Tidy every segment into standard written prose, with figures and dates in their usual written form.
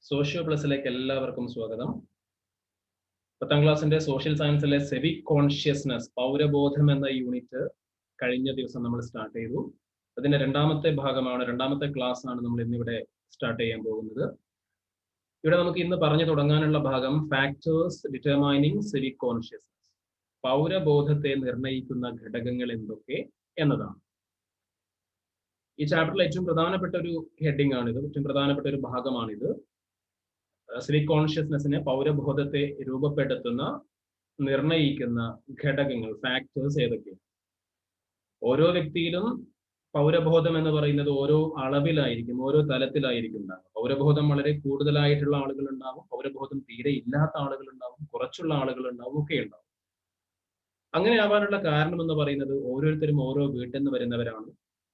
Socio പ്ലസിലേക്ക് എല്ലാവർക്കും സ്വാഗതം. 10ാം ക്ലാസ്സിന്റെ സോഷ്യൽ സയൻസിലെ സിവിക് കോൺഷ്യസ്നസ് പൗരബോധം എന്ന യൂണിറ്റ് കഴിഞ്ഞ ദിവസം നമ്മൾ സ്റ്റാർട്ട് ചെയ്തു. അതിന്റെ രണ്ടാമത്തെ ക്ലാസ് ആണ് നമ്മൾ ഇന്നിവിടെ സ്റ്റാർട്ട് ചെയ്യാൻ പോകുന്നത്. ഇവിടെ നമുക്ക് ഇന്ന് പറഞ്ഞു തുടങ്ങാനുള്ള ഭാഗം ഫാക്ടേഴ്സ് ഡിറ്റർമൈനിങ് സിവിക് കോൺഷ്യസ്നസ്, പൗരബോധത്തെ നിർണ്ണയിക്കുന്ന ഘടകങ്ങൾ എന്തൊക്കെ എന്നതാണ്. ഈ ചാപ്റ്ററിൽ ഏറ്റവും പ്രധാനപ്പെട്ട ഒരു ഹെഡിങ് ആണിത്, ഏറ്റവും പ്രധാനപ്പെട്ട ഒരു ഭാഗമാണിത്. സിവിക് കോൺഷ്യസ്നെസ്സിനെ, പൗരബോധത്തെ രൂപപ്പെടുത്തുന്ന, നിർണയിക്കുന്ന ഘടകങ്ങൾ, ഫാക്ടേഴ്സ് ഏതൊക്കെയാണ്? ഓരോ വ്യക്തിയിലും പൗരബോധം എന്ന് പറയുന്നത് ഓരോ അളവിലായിരിക്കും, ഓരോ തലത്തിലായിരിക്കും ഉണ്ടാകും. പൗരബോധം വളരെ കൂടുതലായിട്ടുള്ള ആളുകൾ ഉണ്ടാവും, പൗരബോധം തീരെ ഇല്ലാത്ത ആളുകൾ ഉണ്ടാവും, കുറച്ചുള്ള ആളുകൾ ഉണ്ടാവും, ഒക്കെ ഉണ്ടാവും. അങ്ങനെ ആവാനുള്ള കാരണം എന്ന് പറയുന്നത് ഓരോരുത്തരും ഓരോ വീട്ടിൽ നിന്ന് വരുന്നവരാണ്.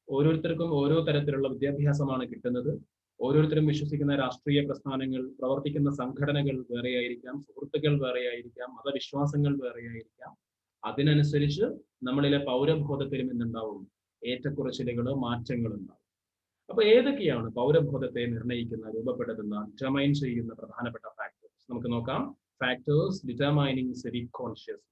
ഓരോരുത്തർക്കും ഓരോ തരത്തിലുള്ള വിദ്യാഭ്യാസമാണ് കിട്ടുന്നത്. ഓരോരുത്തരും വിശ്വസിക്കുന്ന രാഷ്ട്രീയ പ്രസ്ഥാനങ്ങൾ, പ്രവർത്തിക്കുന്ന സംഘടനകൾ വേറെയായിരിക്കാം, സുഹൃത്തുക്കൾ വേറെയായിരിക്കാം, മതവിശ്വാസങ്ങൾ വേറെയായിരിക്കാം. അതിനനുസരിച്ച് നമ്മളിലെ പൗരബോധത്തിലും എന്തുണ്ടാവും? ഏറ്റക്കുറച്ചിലുകൾ, മാറ്റങ്ങൾ ഉണ്ടാവും. അപ്പൊ ഏതൊക്കെയാണ് പൗരബോധത്തെ നിർണ്ണയിക്കുന്ന, രൂപപ്പെടുത്തുന്ന, ഡിറ്റർമൈൻ ചെയ്യുന്ന പ്രധാനപ്പെട്ട ഫാക്ടേഴ്സ്? നമുക്ക് നോക്കാം. Factors determining civic consciousness.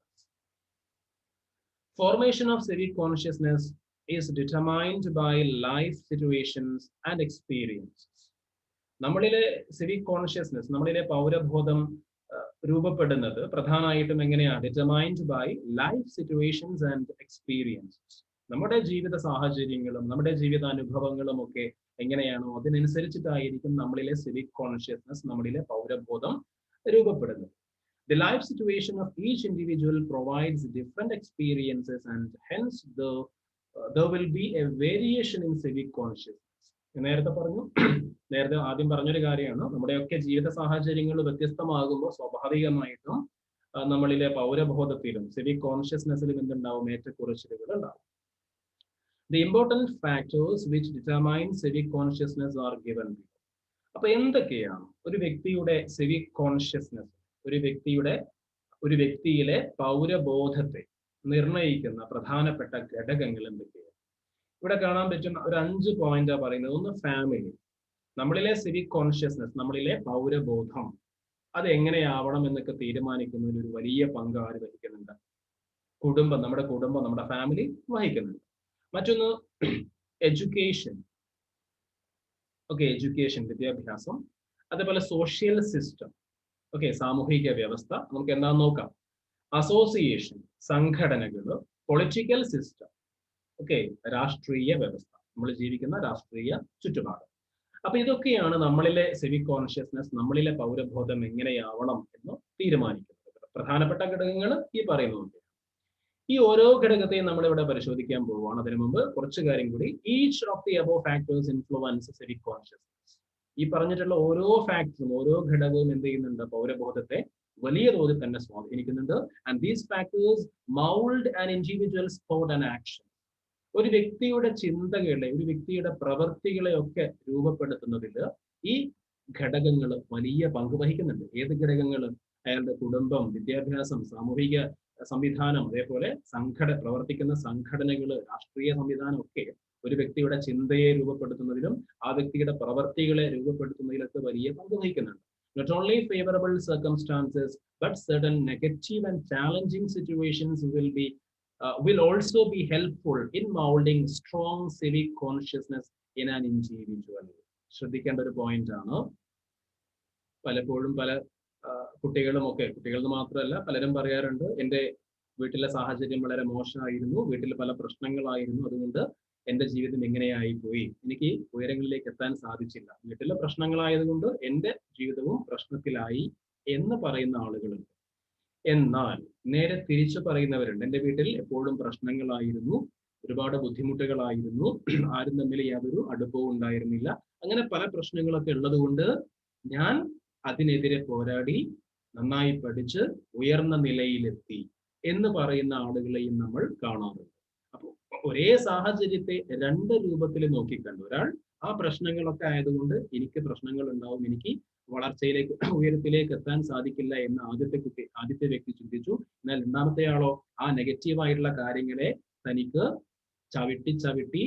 Formation of civic consciousness is determined by life situations and experiences. നമ്മളിലെ സിവിക് കോൺഷ്യസ്നസ്, നമ്മളിലെ പൗരബോധം രൂപപ്പെടുന്നത് പ്രധാനമായിട്ടും എങ്ങനെയാണ്? Determined by life situations and experiences. നമ്മുടെ ജീവിത സാഹചര്യങ്ങളും നമ്മുടെ ജീവിതാനുഭവങ്ങളും ഒക്കെ എങ്ങനെയാണോ അതിനനുസരിച്ചിട്ടായിരിക്കും നമ്മളിലെ സിവിക് കോൺഷ്യസ്നസ്, നമ്മളിലെ പൗരബോധം രൂപപ്പെടുന്നത്. The life situation of each individual provides different experiences and hence there will be a variation in civic consciousness. നേരത്തെ ആദ്യം പറഞ്ഞൊരു കാര്യമാണ്, നമ്മുടെയൊക്കെ ജീവിത സാഹചര്യങ്ങൾ വ്യത്യസ്തമാകുമ്പോൾ സ്വാഭാവികമായിട്ടും നമ്മളിലെ പൗരബോധത്തിലും സിവിക് കോൺഷ്യസ്നെസ്സിലും എന്തുണ്ടാവും? ഏറ്റക്കുറച്ചിലുകൾ ഉണ്ടാവും. The important factors which determine civic consciousness are given below. അപ്പൊ എന്തൊക്കെയാണ് ഒരു വ്യക്തിയുടെ സിവിക് കോൺഷ്യസ്നെസ്, ഒരു വ്യക്തിയിലെ പൗരബോധത്തെ നിർണയിക്കുന്ന പ്രധാനപ്പെട്ട ഘടകങ്ങൾ എന്തൊക്കെയാണ്? ഇവിടെ കാണാൻ പറ്റുന്ന ഒരു 5 പോയിന്റാണ് പറയുന്നത്. ഒന്ന്, ഫാമിലി. നമ്മളിലെ സിവിക് കോൺഷ്യസ്നെസ്, നമ്മളിലെ പൗരബോധം അത് എങ്ങനെയാവണം എന്നൊക്കെ തീരുമാനിക്കുന്നതിൽ ഒരു വലിയ പങ്ക് ആര് വഹിക്കുന്നുണ്ട്? കുടുംബം, നമ്മുടെ ഫാമിലി വഹിക്കുന്നുണ്ട്. മറ്റൊന്ന്, എഡ്യൂക്കേഷൻ. എഡ്യൂക്കേഷൻ, വിദ്യാഭ്യാസം. അതേപോലെ സോഷ്യൽ സിസ്റ്റം, സാമൂഹിക വ്യവസ്ഥ. നമുക്ക് എന്താണെന്ന് നോക്കാം. അസോസിയേഷൻ, സംഘടനകൾ. പൊളിറ്റിക്കൽ സിസ്റ്റം, രാഷ്ട്രീയ വ്യവസ്ഥ, നമ്മൾ ജീവിക്കുന്ന രാഷ്ട്രീയ ചുറ്റുപാട്. അപ്പൊ ഇതൊക്കെയാണ് നമ്മളിലെ സിവിക് കോൺഷ്യസ്നസ്, നമ്മളിലെ പൗരബോധം എങ്ങനെയാവണം എന്ന് തീരുമാനിക്കുന്നത്. പ്രധാനപ്പെട്ട ഘടകങ്ങൾ ഈ പറയുന്നുണ്ട്. ഈ ഓരോ ഘടകത്തെയും നമ്മൾ ഇവിടെ പരിശോധിക്കാൻ പോവുകയാണ്. അതിനു മുമ്പ് കുറച്ച് കാര്യം കൂടി. Each of the above factors influence civic consciousness. ഈ പറഞ്ഞിട്ടുള്ള ഓരോ ഫാക്ടറും, ഓരോ ഘടകവും എന്ത് ചെയ്യുന്നുണ്ട്? പൗരബോധത്തെ വലിയ തോതിൽ തന്നെ സ്വാധീനിക്കുന്നുണ്ട്. And these factors mould an individuals thought and action. ഒരു വ്യക്തിയുടെ ചിന്തകളെ, ഒരു വ്യക്തിയുടെ പ്രവൃത്തികളെ ഒക്കെ രൂപപ്പെടുത്തുന്നതിൽ ഈ ഘടകങ്ങൾ വലിയ പങ്ക് വഹിക്കുന്നുണ്ട്. ഏത് ഘടകങ്ങൾ? അയാളുടെ കുടുംബം, വിദ്യാഭ്യാസം, സാമൂഹിക സംവിധാനം, അതേപോലെ പ്രവർത്തിക്കുന്ന സംഘടനകൾ, രാഷ്ട്രീയ സംവിധാനം ഒക്കെ ഒരു വ്യക്തിയുടെ ചിന്തയെ രൂപപ്പെടുത്തുന്നതിലും ആ വ്യക്തിയുടെ പ്രവർത്തികളെ രൂപപ്പെടുത്തുന്നതിലൊക്കെ വലിയ പങ്ക് വഹിക്കുന്നുണ്ട്. Not only favorable circumstances, but certain negative and challenging situations will also be helpful in molding strong civic consciousness in an individual. ശ്രദ്ധിക്കേണ്ട ഒരു പോയിന്റ് ആണ്. പലപ്പോഴും പല കുട്ടികൾ മാത്രമല്ല, പലരും പറയാറുണ്ട്, എൻ്റെ വീട്ടിലെ സാഹചര്യം വളരെ മോശമായിരുന്നു, വീട്ടിൽ പല പ്രശ്നങ്ങളായിരുന്നു, അതുകൊണ്ട് എൻ്റെ ജീവിതം എങ്ങനെയായി പോയി, എനിക്ക് ഉയരങ്ങളിലേക്ക് എത്താൻ സാധിച്ചില്ല, വീട്ടിലെ പ്രശ്നങ്ങളായതുകൊണ്ട് എൻ്റെ ജീവിതവും പ്രശ്നത്തിലായി എന്ന് പറയുന്ന ആളുകളുണ്ട്. എന്നാൽ നേരെ തിരിച്ചു പറയുന്നവരുണ്ട്, എൻ്റെ വീട്ടിൽ എപ്പോഴും പ്രശ്നങ്ങളായിരുന്നു, ഒരുപാട് ബുദ്ധിമുട്ടുകളായിരുന്നു, ആരും തമ്മിൽ യാതൊരു അടുപ്പവും ഉണ്ടായിരുന്നില്ല, അങ്ങനെ പല പ്രശ്നങ്ങളൊക്കെ ഉള്ളത് കൊണ്ട് ഞാൻ അതിനെതിരെ പോരാടി നന്നായി പഠിച്ച് ഉയർന്ന നിലയിലെത്തി എന്ന് പറയുന്ന ആളുകളെയും നമ്മൾ കാണാറുണ്ട്. അപ്പോൾ ഒരേ സാഹചര്യത്തെ 2 രൂപത്തിൽ നോക്കിക്കണ്ടു. ഒരാൾ ആ പ്രശ്നങ്ങളൊക്കെ ആയതുകൊണ്ട് എനിക്ക് പ്രശ്നങ്ങൾ ഉണ്ടാവും, എനിക്ക് വളർച്ചയിലേക്ക്, ഉയരത്തിലേക്ക് എത്താൻ സാധിക്കില്ല എന്ന് ആദ്യത്തെ വ്യക്തി ചിന്തിച്ചു. എന്നാൽ രണ്ടാമത്തെ ആളോ ആ നെഗറ്റീവായിട്ടുള്ള കാര്യങ്ങളെ തനിക്ക് ചവിട്ടി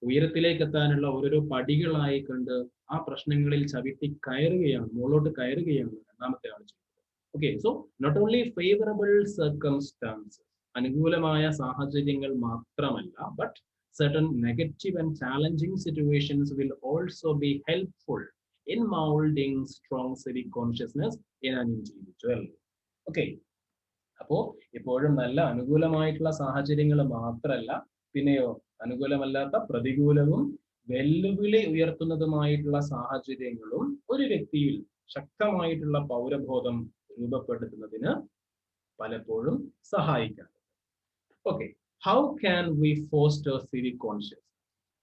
ഉയരത്തിലേക്ക് എത്താനുള്ള ഓരോരോ പടികളായി കണ്ട് ആ പ്രശ്നങ്ങളിൽ ചവിട്ടി കയറുകയാണ്, മുകളിലോട്ട് കയറുകയാണ് രണ്ടാമത്തെ ആൾ ചെയ്യുന്നത്. Okay, so not only favourable circumstances, അനുകൂലമായ സാഹചര്യങ്ങൾ മാത്രമല്ല, but certain negative and challenging situations will also be helpful in molding strong civic consciousness in an individual. Okay, അപ്പോൾ എപ്പോഴും നല്ല അനുകൂലമായിട്ടുള്ള സാഹചര്യങ്ങൾ മാത്രമല്ല, പിന്നെയോ അനുകൂലമല്ലാത്ത പ്രതികൂലവും വെല്ലുവിളി ഉയർത്തുന്നതുമായിട്ടുള്ള സാഹചര്യങ്ങളും ഒരു വ്യക്തിയിൽ ശക്തമായിട്ടുള്ള പൗരബോധം രൂപപ്പെടുത്തുന്നതിന് പലപ്പോഴും സഹായിക്കാം. Okay, how can we foster civic conscious?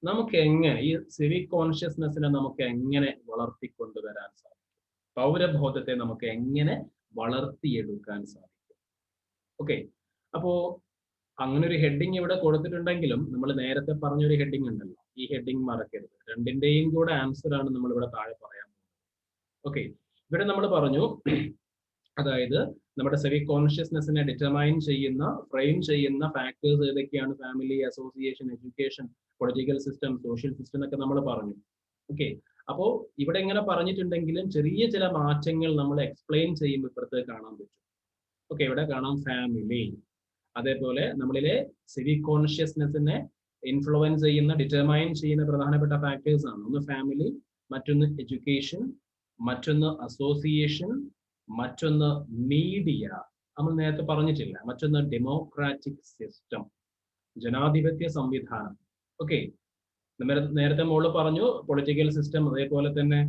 നമുക്ക് എങ്ങനെ ഈ സിവിക് കോൺഷ്യസ്നെസ്സിനെ നമുക്ക് എങ്ങനെ വളർത്തിക്കൊണ്ടുവരാൻ സാധിക്കും? പൗരബോധത്തെ നമുക്ക് എങ്ങനെ വളർത്തിയെടുക്കാൻ സാധിക്കും? ഓക്കെ, അപ്പോ അങ്ങനെ ഒരു ഹെഡിങ് ഇവിടെ കൊടുത്തിട്ടുണ്ടെങ്കിലും നമ്മൾ നേരത്തെ പറഞ്ഞൊരു ഹെഡിങ് ഉണ്ടല്ലോ, ഈ ഹെഡിങ് മറക്കരുത്. രണ്ടിന്റെയും കൂടെ ആൻസർ ആണ് നമ്മൾ ഇവിടെ താഴെ പറയാൻ പോകുന്നത്. ഓക്കെ, ഇവിടെ നമ്മൾ പറഞ്ഞു, അതായത് നമ്മുടെ സിവിക് കോൺഷ്യസ്നെസ്സിനെ ഡിറ്റർമൈൻ ചെയ്യുന്ന, ഫ്രെയിം ചെയ്യുന്ന ഫാക്ടേഴ്സ് ഏതൊക്കെയാണ്? Family, association, education, political system, social system എന്നൊക്കെ നമ്മൾ പറഞ്ഞു. ഓക്കെ, അപ്പോൾ ഇവിടെ ഇങ്ങനെ പറഞ്ഞിട്ടുണ്ടെങ്കിലും ചെറിയ ചില മാറ്റങ്ങൾ നമ്മൾ എക്സ്പ്ലെയിൻ ചെയ്യുമ്പോൾ ഇപ്പുറത്ത് കാണാൻ പറ്റും. ഓക്കെ, ഇവിടെ കാണാം ഫാമിലി, അതേപോലെ നമ്മളിലെ സിവിക് കോൺഷ്യസ്നെസ്സിനെ ഇൻഫ്ലുവൻസ് ചെയ്യുന്ന, ഡിറ്റർമൈൻ ചെയ്യുന്ന പ്രധാനപ്പെട്ട ഫാക്ടേഴ്സ് ആണ്. ഒന്ന് ഫാമിലി, മറ്റൊന്ന് എഡ്യൂക്കേഷൻ, മറ്റൊന്ന് അസോസിയേഷൻ, മറ്റൊന്ന് മീഡിയ, നമ്മൾ നേരത്തെ പറഞ്ഞിട്ടില്ല, മറ്റൊന്ന് ഡെമോക്രാറ്റിക് സിസ്റ്റം, ജനാധിപത്യ സംവിധാനം. ഓക്കെ, നേരത്തെ മോള് പറഞ്ഞു പൊളിറ്റിക്കൽ സിസ്റ്റം, അതേപോലെ തന്നെ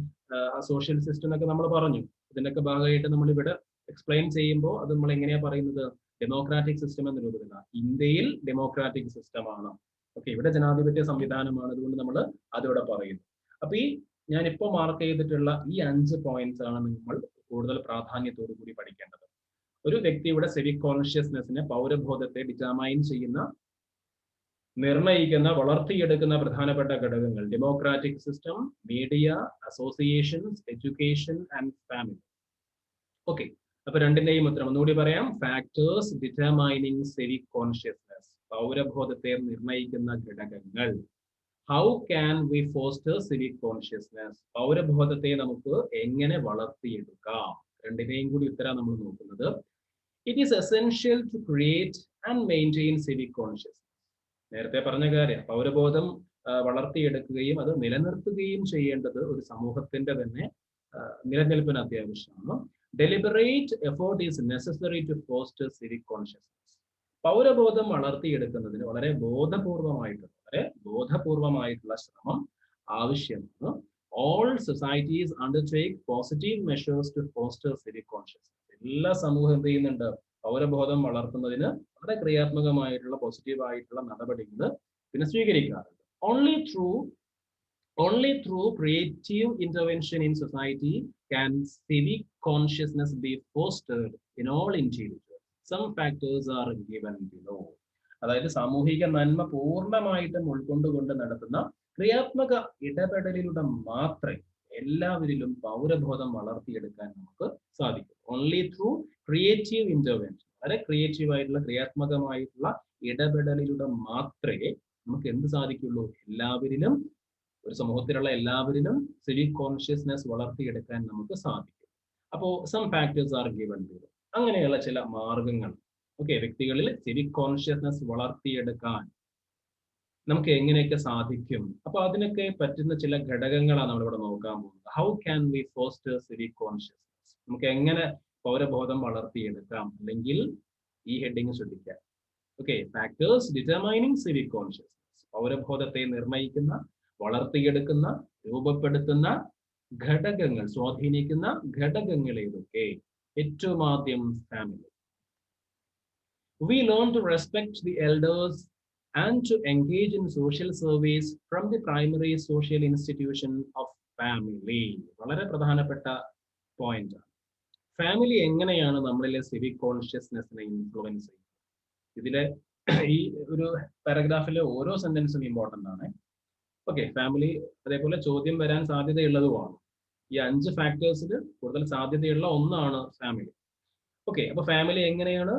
സോഷ്യൽ സിസ്റ്റം എന്നൊക്കെ നമ്മൾ പറഞ്ഞു. ഇതിനൊക്കെ ഭാഗമായിട്ട് നമ്മൾ ഇവിടെ എക്സ്പ്ലെയിൻ ചെയ്യുമ്പോൾ അത് നമ്മൾ എങ്ങനെയാ പറയുന്നത്? ഡെമോക്രാറ്റിക് സിസ്റ്റം എന്ന രൂപത്തിലാണ്. ഇന്ത്യയിൽ ഡെമോക്രാറ്റിക് സിസ്റ്റമാണ്. ഓക്കെ, ഇവിടെ ജനാധിപത്യ സംവിധാനമാണ്, അതുകൊണ്ട് നമ്മൾ അതിവിടെ പറയുന്നു. അപ്പൊ ഈ ഞാനിപ്പോൾ മാർക്ക് ചെയ്തിട്ടുള്ള ഈ 5 പോയിന്റ്സ് ആണ് നമ്മൾ കൂടുതൽ പ്രാധാന്യത്തോടു കൂടി പഠിക്കേണ്ടത്. ഒരു വ്യക്തിയുടെ സിവിക് കോൺഷ്യസ്നെസ്സിനെ, പൗരബോധത്തെ ഡിറ്റർമൈൻ ചെയ്യുന്ന, നിർണയിക്കുന്ന, വളർത്തിയെടുക്കുന്ന പ്രധാനപ്പെട്ട ഘടകങ്ങൾ: democratic system, media, associations, education and family. Okay, അപ്പൊ രണ്ടിന്റെയും ഉത്തരം ഒന്നുകൂടി പറയാം. ഫാക്ടേഴ്സ് ഡിറ്റർമൈനിങ് സിവിക് കോൺഷ്യസ്നെസ്, പൗരബോധത്തെ നിർണയിക്കുന്ന ഘടകങ്ങൾ. How can we foster civic consciousness, പൗരബോധത്തെ നമുക്ക് എങ്ങനെ വളർത്തിയെടുക്കാം? രണ്ടിനെയും കൂടി ഉത്തരം നമ്മൾ നോക്കുന്നത്. It is essential to create and maintain civic consciousness. നേരത്തെ പറഞ്ഞ കാര്യം, പൗരബോധം വളർത്തിയെടുക്കുകയും അത് നിലനിർത്തുകയും ചെയ്യേണ്ടത് ഒരു സമൂഹത്തിന്റെ തന്നെ നിലനിൽപ്പിന് അത്യാവശ്യമാണ്. Deliberate effort is necessary to foster civic consciousness. പൗരബോധം വളർത്തിയെടുക്കുന്നതിന് വളരെ ബോധപൂർവമായിട്ടുള്ള ശ്രമം ആവശ്യമാണ്. All societies undertake positive measures to foster civic consciousness. എല്ലാ സമൂഹം എന്ത് ചെയ്യുന്നുണ്ട്? പൗരബോധം വളർത്തുന്നതിന് വളരെ ക്രിയാത്മകമായിട്ടുള്ള പോസിറ്റീവായിട്ടുള്ള നടപടികൾ പിന്നെ സ്വീകരിക്കാറുണ്ട്. Only through creative intervention in society can civic consciousness be fostered in all individuals. Some factors are given below. അതായത് സാമൂഹിക നന്മ പൂർണ്ണമായിട്ടും ഉൾക്കൊണ്ടുകൊണ്ട് നടത്തുന്ന ക്രിയാത്മക ഇടപെടലിലൂടെ മാത്രമേ എല്ലാവരിലും പൗരബോധം വളർത്തിയെടുക്കാൻ നമുക്ക് സാധിക്കും. ഓൺലി ത്രൂ ക്രിയേറ്റീവ് ഇന്റർവെൻഷൻ, വളരെ ക്രിയേറ്റീവ് ആയിട്ടുള്ള ക്രിയാത്മകമായിട്ടുള്ള ഇടപെടലിലൂടെ മാത്രമേ നമുക്ക് എന്ത് സാധിക്കുള്ളൂ? എല്ലാവരിലും, ഒരു സമൂഹത്തിലുള്ള എല്ലാവരിലും സിവിക് കോൺഷ്യസ്നെസ് വളർത്തിയെടുക്കാൻ നമുക്ക് സാധിക്കും. അപ്പോൾ some factors are given below. അങ്ങനെയുള്ള ചില മാർഗങ്ങൾ, ഓക്കെ, വ്യക്തികളിൽ സിവിക് കോൺഷ്യസ്നെസ് വളർത്തിയെടുക്കാൻ നമുക്ക് എങ്ങനെയൊക്കെ സാധിക്കും? അപ്പൊ അതിനൊക്കെ പറ്റുന്ന ചില ഘടകങ്ങളാണ് നമ്മളിവിടെ നോക്കാൻ പോകുന്നത്. How can we foster civic consciousness, നമുക്ക് എങ്ങനെ പൗരബോധം വളർത്തിയെടുക്കാം? അല്ലെങ്കിൽ ഈ ഹെഡിങ് ശ്രദ്ധിക്കാം. Okay, factors determining civic consciousness, പൗരബോധത്തെ നിർണയിക്കുന്ന, വളർത്തിയെടുക്കുന്ന, രൂപപ്പെടുത്തുന്ന ഘടകങ്ങൾ, സ്വാധീനിക്കുന്ന ഘടകങ്ങൾ ഏതൊക്കെ? ഏറ്റവും ആദ്യം family. We learn to respect the elders and to engage in social service from the primary social institution of family. വളരെ പ്രധാനപ്പെട്ട പോയിന്റ്. ഫാമിലി എങ്ങനെയാണ് നമ്മളിലെ സിവിക് കോൺഷ്യസ്നെസ്സിനെ ഇൻഫ്ലുവൻസ് ചെയ്യുന്നത്? ഇതിലെ ഈ ഒരു പാരഗ്രാഫിലെ ഓരോ സെന്റൻസും ഇമ്പോർട്ടൻ്റ് ആണ്. ഓക്കെ, ഫാമിലി അതേപോലെ ചോദ്യം വരാൻ സാധ്യതയുള്ളതുമാണ്. ഈ 5 ഫാക്ടേഴ്സിൽ കൂടുതൽ സാധ്യതയുള്ള ഒന്നാണ് ഫാമിലി. ഓക്കെ, അപ്പൊ ഫാമിലി എങ്ങനെയാണ്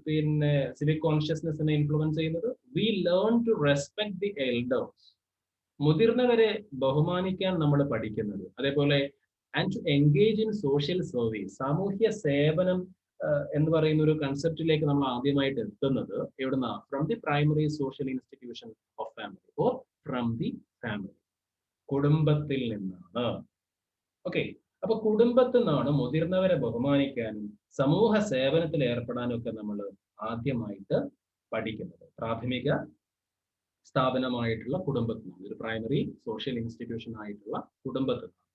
പിന്നെ സിവിക് കോൺഷ്യസ്നെസ്സിനെ ഇൻഫ്ലുവൻസ് ചെയ്യുന്നത്? We learn to respect the elders. മുതിർന്നവരെ ബഹുമാനിക്കാൻ നമ്മൾ പഠിക്കുന്നത്. അതേപോലെ and to engage in social service, സാമൂഹ്യ സേവനം എന്ന് പറയുന്ന ഒരു കൺസെപ്റ്റിലേക്ക് നമ്മൾ ആദ്യമായിട്ട് എത്തുന്നത് എവിടുന്ന? From the primary social institution of family or from the family, കുടുംബത്തിൽ നിന്നാണ്. ഓക്കെ, അപ്പൊ കുടുംബത്തിൽ നിന്നാണ് മുതിർന്നവരെ ബഹുമാനിക്കാനും സമൂഹ സേവനത്തിൽ ഏർപ്പെടാനും ഒക്കെ നമ്മൾ ആദ്യമായിട്ട് പഠിക്കുന്നത്. പ്രാഥമിക സ്ഥാപനമായിട്ടുള്ള കുടുംബത്തിൽ നിന്നാണ്, ഒരു പ്രൈമറി സോഷ്യൽ ഇൻസ്റ്റിറ്റ്യൂഷൻ ആയിട്ടുള്ള കുടുംബത്തിൽ നിന്നാണ്.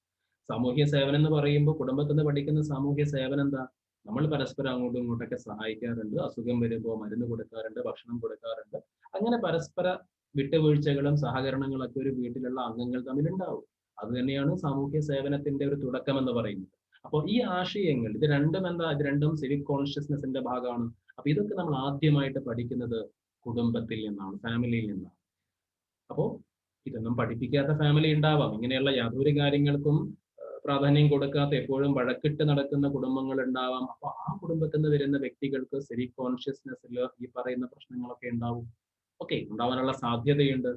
സാമൂഹ്യ സേവനം എന്ന് പറയുമ്പോൾ കുടുംബത്തിൽ നിന്ന് പഠിക്കുന്ന സാമൂഹ്യ സേവനം എന്താ? നമ്മൾ പരസ്പരം അങ്ങോട്ടും ഇങ്ങോട്ടൊക്കെ സഹായിക്കാറുണ്ട്, അസുഖം വരുമ്പോൾ മരുന്ന് കൊടുക്കാറുണ്ട്, ഭക്ഷണം കൊടുക്കാറുണ്ട്. അങ്ങനെ പരസ്പര വിട്ടുവീഴ്ചകളും സഹകരണങ്ങളൊക്കെ ഒരു വീട്ടിലുള്ള അംഗങ്ങൾ തമ്മിൽ ഉണ്ടാവും. അത് തന്നെയാണ് സാമൂഹ്യ സേവനത്തിന്റെ ഒരു തുടക്കം എന്ന് പറയുന്നത്. അപ്പോൾ ഈ ആശയങ്ങൾ ഇത് രണ്ടും എന്താ? ഇത് രണ്ടും സിവിക് കോൺഷ്യസ്നെസിന്റെ ഭാഗമാണ്. അപ്പൊ ഇതൊക്കെ നമ്മൾ ആദ്യമായിട്ട് പഠിക്കുന്നത് കുടുംബത്തിൽ നിന്നാണ്, ഫാമിലിയിൽ നിന്നാണ്. അപ്പോൾ ഇതൊന്നും പഠിപ്പിക്കാത്ത ഫാമിലി ഉണ്ടാവാം. ഇങ്ങനെയുള്ള യാതൊരു കാര്യങ്ങൾക്കും പ്രാധാന്യം കൊടുക്കാത്ത, എപ്പോഴും വഴക്കിട്ട് നടക്കുന്ന കുടുംബങ്ങൾ ഉണ്ടാവാം. അപ്പൊ ആ കുടുംബത്തിൽ നിന്ന് വരുന്ന വ്യക്തികൾക്ക് സിവിക് കോൺഷ്യസ്നെസ്സിൽ ഈ പറയുന്ന പ്രശ്നങ്ങളൊക്കെ ഉണ്ടാവും. ഓക്കെ, ഉണ്ടാവാനുള്ള സാധ്യതയുണ്ട്.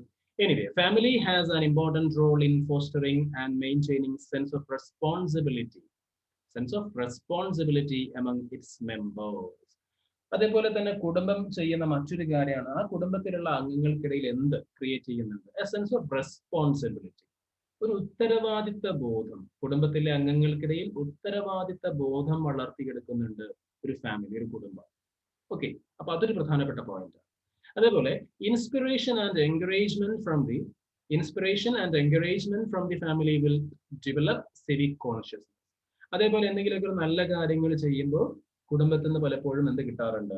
Anyway, family has an important role in fostering and maintaining sense of responsibility among its members. അതേപോലെ തന്നെ കുടുംബം ചെയ്യുന്ന മറ്റൊരു കാര്യമാണ്, ആ കുടുംബത്തിലുള്ള അംഗങ്ങൾക്കിടയിൽ എന്ത് ക്രിയേറ്റ് ചെയ്യുന്നുണ്ട്? എ സെൻസ് ഓഫ് റെസ്പോൺസിബിലിറ്റി, ഒരു ഉത്തരവാദിത്ത ബോധം. കുടുംബത്തിലെ അംഗങ്ങൾക്കിടയിൽ ഉത്തരവാദിത്ത ബോധം വളർത്തിയെടുക്കുന്നുണ്ട് ഒരു ഫാമിലി, ഒരു കുടുംബം. ഓക്കെ, അപ്പൊ അതൊരു പ്രധാനപ്പെട്ട പോയിന്റ്. അതേപോലെ inspiration and encouragement from the family will develop civic consciousness. അതേപോലെ എന്തെങ്കിലുമൊക്കെ ഒരു നല്ല കാര്യങ്ങൾ ചെയ്യുമ്പോൾ കുടുംബത്തിൽ നിന്ന് പലപ്പോഴും എന്ത് കിട്ടാറുണ്ട്?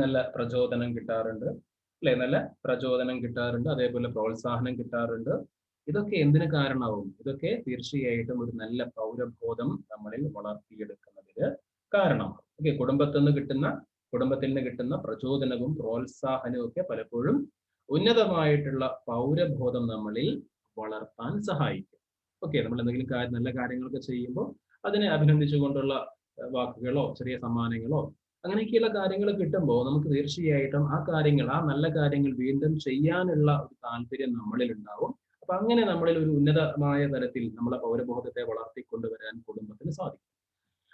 നല്ല പ്രചോദനം കിട്ടാറുണ്ട്, അല്ലെ? നല്ല പ്രചോദനം കിട്ടാറുണ്ട്, അതേപോലെ പ്രോത്സാഹനം കിട്ടാറുണ്ട്. ഇതൊക്കെ എന്തിന് കാരണമാവും? ഇതൊക്കെ തീർച്ചയായിട്ടും ഒരു നല്ല പൗരബോധം നമ്മളിൽ വളർത്തിയെടുക്കുന്നതിന് കാരണമാവും. ഓക്കെ, കുടുംബത്തിൽ നിന്ന് കിട്ടുന്ന പ്രചോദനവും പ്രോത്സാഹനവും ഒക്കെ പലപ്പോഴും ഉന്നതമായിട്ടുള്ള പൗരബോധം നമ്മളിൽ വളർത്താൻ സഹായിക്കും. ഓക്കെ, നമ്മൾ എന്തെങ്കിലും നല്ല കാര്യങ്ങളൊക്കെ ചെയ്യുമ്പോൾ അതിനെ അഭിനന്ദിച്ചുകൊണ്ടുള്ള വാക്കുകളോ ചെറിയ സമ്മാനങ്ങളോ അങ്ങനെയൊക്കെയുള്ള കാര്യങ്ങൾ കിട്ടുമ്പോൾ നമുക്ക് തീർച്ചയായിട്ടും ആ നല്ല കാര്യങ്ങൾ വീണ്ടും ചെയ്യാനുള്ള ഒരു താല്പര്യം നമ്മളിൽ ഉണ്ടാവും. അപ്പൊ അങ്ങനെ നമ്മളിൽ ഒരു ഉന്നതമായ തലത്തിൽ നമ്മളെ പൗരബോധത്തെ വളർത്തിക്കൊണ്ടുവരാൻ കുടുംബത്തിന് സാധിക്കും.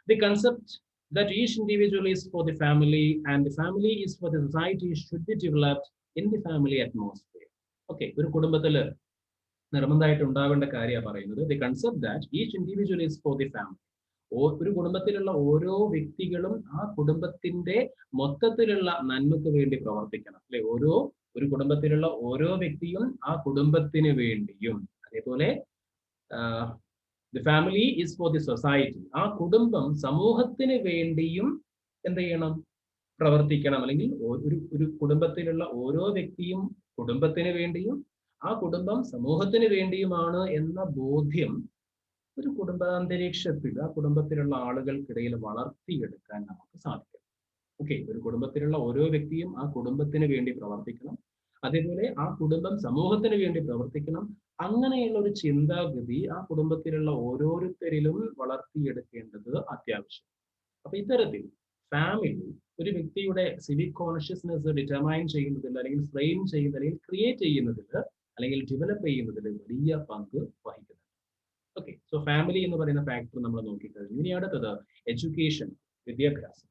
The concept that each individual is for the family and the family is for the society should be developed in the family atmosphere. Okay, ഒരു കുടുംബത്തിൽ നിർബന്ധമായിട്ട് ഉണ്ടാവേണ്ട കാര്യമാണ് പറയുന്നത്. The concept that each individual is for the family. ഒരു കുടുംബത്തിലുള്ള ഓരോ വ്യക്തികളും ആ കുടുംബത്തിന്റെ മൊത്തത്തിലുള്ള നന്മയ്ക്ക് വേണ്ടി പ്രവർത്തിക്കണം, അല്ലെ? ഒരു കുടുംബത്തിലുള്ള ഓരോ വ്യക്തിയും ആ കുടുംബത്തിന് വേണ്ടിയും, അതേപോലെ the family is for the society, ആ കുടുംബം സമൂഹത്തിന് വേണ്ടിയും എന്ത് ചെയ്യണം? പ്രവർത്തിക്കണം. അല്ലെങ്കിൽ ഒരു കുടുംബത്തിലുള്ള ഓരോ വ്യക്തിയും കുടുംബത്തിന് വേണ്ടിയും ആ കുടുംബം സമൂഹത്തിന് വേണ്ടിയുമാണ് എന്ന ബോധ്യം ഒരു കുടുംബാന്തരീക്ഷത്തിൽ ആ കുടുംബത്തിലുള്ള ആളുകൾക്കിടയിൽ വളർത്തിയെടുക്കാൻ നമുക്ക് സാധിക്കും. ഓക്കെ, ഒരു കുടുംബത്തിലുള്ള ഓരോ വ്യക്തിയും ആ കുടുംബത്തിന് വേണ്ടി പ്രവർത്തിക്കണം, അതേപോലെ ആ കുടുംബം സമൂഹത്തിന് വേണ്ടി പ്രവർത്തിക്കണം. അങ്ങനെയുള്ള ഒരു ചിന്താഗതി ആ കുടുംബത്തിലുള്ള ഓരോരുത്തരിലും വളർത്തിയെടുക്കേണ്ടത് അത്യാവശ്യം. അപ്പൊ ഇത്തരത്തിൽ ഫാമിലി ഒരു വ്യക്തിയുടെ സിവിക് കോൺഷ്യസ്നെസ് ഡിറ്റർമൈൻ ചെയ്യുന്നതിൽ, അല്ലെങ്കിൽ ഫ്രെയിം ചെയ്യുന്നതിൽ, അല്ലെങ്കിൽ ക്രിയേറ്റ് ചെയ്യുന്നതിൽ, അല്ലെങ്കിൽ ഡെവലപ്പ് ചെയ്യുന്നതിൽ വലിയ പങ്ക് വഹിക്കുന്നുണ്ട്. ഓക്കെ, സോ ഫാമിലി എന്ന് പറയുന്ന ഫാക്ടർ നമ്മൾ നോക്കിക്കഴിഞ്ഞു. ഇനി അടുത്തത് എഡ്യൂക്കേഷൻ, വിദ്യാഭ്യാസം.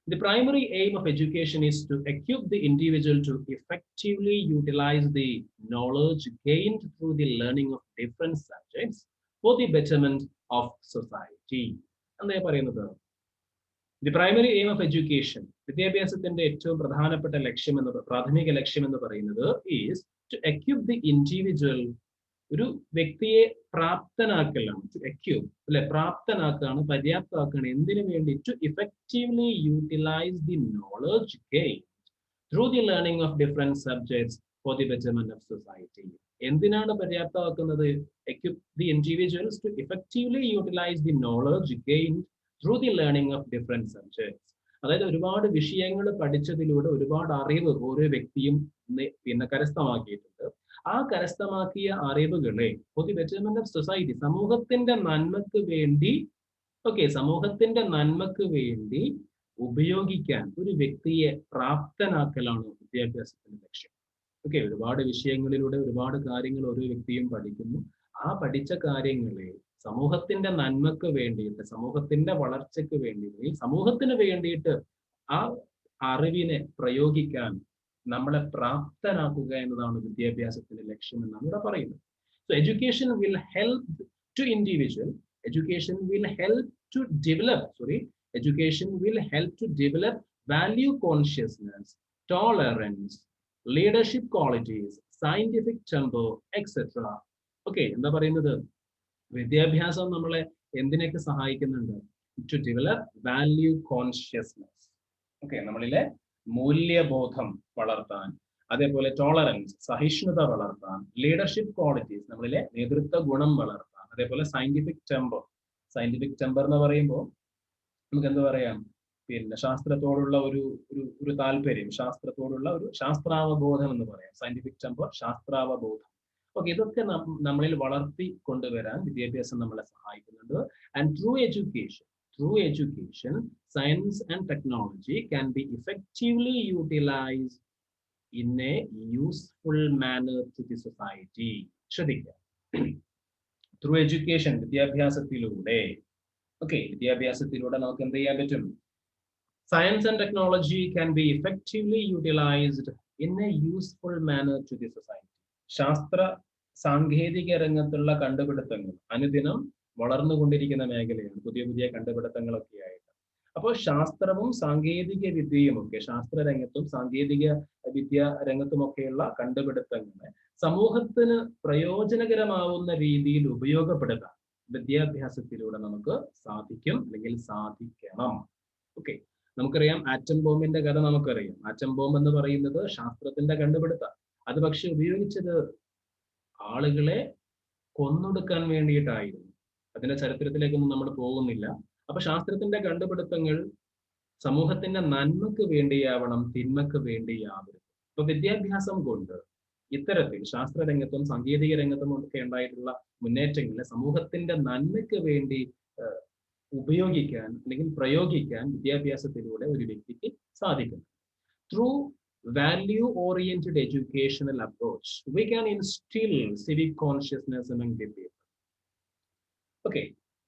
The primary aim of education is to equip the individual to effectively utilize the knowledge gained through the learning of different subjects for the betterment of society. എന്താ പറയുന്നത്? The primary aim of education, വിദ്യാഭ്യാസത്തിന്റെ ഏറ്റവും പ്രധാനപ്പെട്ട ലക്ഷ്യം പ്രാഥമിക ലക്ഷ്യം എന്ന് പറയുന്നത് is to equip the individual, ഒരു വ്യക്തിയെ പ്രാപ്തനാക്കലാണ്. ടു എക്യൂപ്പ്, അല്ലെ? പ്രാപ്തനാക്കുകയാണ്, പര്യാപ്തമാക്കുകയാണ്. എന്തിനു വേണ്ടി? To effectively utilise the knowledge gain through the learning of different subjects for the betterment of society. എന്തിനാണ് പര്യാപ്തമാക്കുന്നത്? Equip the individuals to effectively utilise the knowledge gain through the learning of different subjects. അതായത് ഒരുപാട് വിഷയങ്ങൾ പഠിച്ചതിലൂടെ ഒരുപാട് അറിവ് ഓരോ വ്യക്തിയും കരസ്ഥമാക്കിയിട്ടുണ്ട്. ആ കരസ്ഥമാക്കിയ അറിവുകളെ for the betterment of society, സമൂഹത്തിന്റെ നന്മക്ക് വേണ്ടി ഉപയോഗിക്കാൻ ഒരു വ്യക്തിയെ പ്രാപ്തനാക്കലാണ് വിദ്യാഭ്യാസത്തിന്റെ ലക്ഷ്യം. ഓക്കെ, ഒരുപാട് വിഷയങ്ങളിലൂടെ ഒരുപാട് കാര്യങ്ങൾ ഓരോ വ്യക്തിയും പഠിക്കുന്നു. ആ പഠിച്ച കാര്യങ്ങളെ സമൂഹത്തിന്റെ നന്മക്ക് വേണ്ടിയിട്ട്, സമൂഹത്തിന്റെ വളർച്ചയ്ക്ക് വേണ്ടിയിട്ട്, സമൂഹത്തിന് വേണ്ടിയിട്ട് ആ അറിവിനെ പ്രയോഗിക്കാൻ നമ്മളെ പ്രാപ്തരാക്കുക എന്നതാണ് വിദ്യാഭ്യാസത്തിന്റെ ലക്ഷ്യം എന്നാണ് ഇവിടെ പറയുന്നത്. So education will help to individual, education will help to develop, education will help to develop value consciousness, tolerance, leadership qualities, scientific temper, etc. Okay, എന്താ പറയുന്നത്? വിദ്യാഭ്യാസം നമ്മളെ എന്തിനൊക്കെ സഹായിക്കുന്നുണ്ട്? To develop value consciousness. Okay, നമ്മളിലെ മൂല്യബോധം വളർത്താൻ, അതേപോലെ ടോളറൻസ് സഹിഷ്ണുത വളർത്താൻ, ലീഡർഷിപ്പ് ക്വാളിറ്റീസ് നമ്മളിലെ നേതൃത്വ ഗുണം വളർത്താൻ, അതേപോലെ സയന്റിഫിക് ടെമ്പർ. സയന്റിഫിക് ടെമ്പർ എന്ന് പറയുമ്പോൾ നമുക്ക് എന്താ പറയാം, പിന്നെ ശാസ്ത്രത്തോടുള്ള ഒരു താല്പര്യം, ശാസ്ത്രത്തോടുള്ള ഒരു ശാസ്ത്രാവബോധം എന്ന് പറയാം. Scientific temper, ശാസ്ത്രാവബോധം. ഓക്കെ, ഇതൊക്കെ നമ്മളിൽ വളർത്തി കൊണ്ടുവരാൻ വിദ്യാഭ്യാസം നമ്മളെ സഹായിക്കുന്നുണ്ട്. And through education science and technology can be effectively utilised in a useful manner to the society. ശ്രദ്ധിക്കുക, ത്രൂ എഡ്യൂക്കേഷൻ, വിദ്യാഭ്യാസത്തിലൂടെ, ഓക്കെ, വിദ്യാഭ്യാസത്തിലൂടെ നമുക്ക് എന്ത് ചെയ്യാൻ പറ്റും? Science and technology can be effectively utilised in a useful manner to the society. ശാസ്ത്ര സാങ്കേതിക രംഗത്തുള്ള കണ്ടുപിടുത്തങ്ങൾ അനുദിനം വളർന്നുകൊണ്ടിരിക്കുന്ന മേഖലയാണ്, പുതിയ പുതിയ കണ്ടുപിടുത്തങ്ങളൊക്കെ ആയിട്ട്. അപ്പോൾ ശാസ്ത്രവും സാങ്കേതിക വിദ്യയും ഒക്കെ, ശാസ്ത്ര രംഗത്തും സാങ്കേതിക വിദ്യ രംഗത്തുമൊക്കെയുള്ള കണ്ടുപിടുത്തങ്ങളെ സമൂഹത്തിന് പ്രയോജനകരമാവുന്ന രീതിയിൽ ഉപയോഗപ്പെടുത്താൻ വിദ്യാഭ്യാസത്തിലൂടെ നമുക്ക് സാധിക്കും, അല്ലെങ്കിൽ സാധിക്കണം. ഓക്കെ, നമുക്കറിയാം ആറ്റം ബോംബിന്റെ കഥ നമുക്കറിയാം. ആറ്റം ബോംബ് എന്ന് പറയുന്നത് ശാസ്ത്രത്തിന്റെ കണ്ടുപിടുത്തം. അത് പക്ഷെ ഉപയോഗിച്ചത് ആളുകളെ കൊന്നൊടുക്കാൻ വേണ്ടിയിട്ടായിരുന്നു. അതിന്റെ ചരിത്രത്തിലേക്കൊന്നും നമ്മൾ പോകുന്നില്ല. അപ്പൊ ശാസ്ത്രത്തിന്റെ കണ്ടുപിടുത്തങ്ങൾ സമൂഹത്തിന്റെ നന്മക്ക് വേണ്ടിയാവണം, തിന്മക്ക് വേണ്ടിയാവരുത്. അപ്പൊ വിദ്യാഭ്യാസം കൊണ്ട് ഇത്തരത്തിൽ ശാസ്ത്രരംഗത്തും സാങ്കേതിക രംഗത്തും ഒക്കെ ഉണ്ടായിട്ടുള്ള മുന്നേറ്റങ്ങളെ സമൂഹത്തിന്റെ നന്മയ്ക്ക് വേണ്ടി ഉപയോഗിക്കാൻ അല്ലെങ്കിൽ പ്രയോഗിക്കാൻ വിദ്യാഭ്യാസത്തിലൂടെ ഒരു വ്യക്തിക്ക് സാധിക്കും. Through value oriented educational approach we can instill civic consciousness among the people. Okay,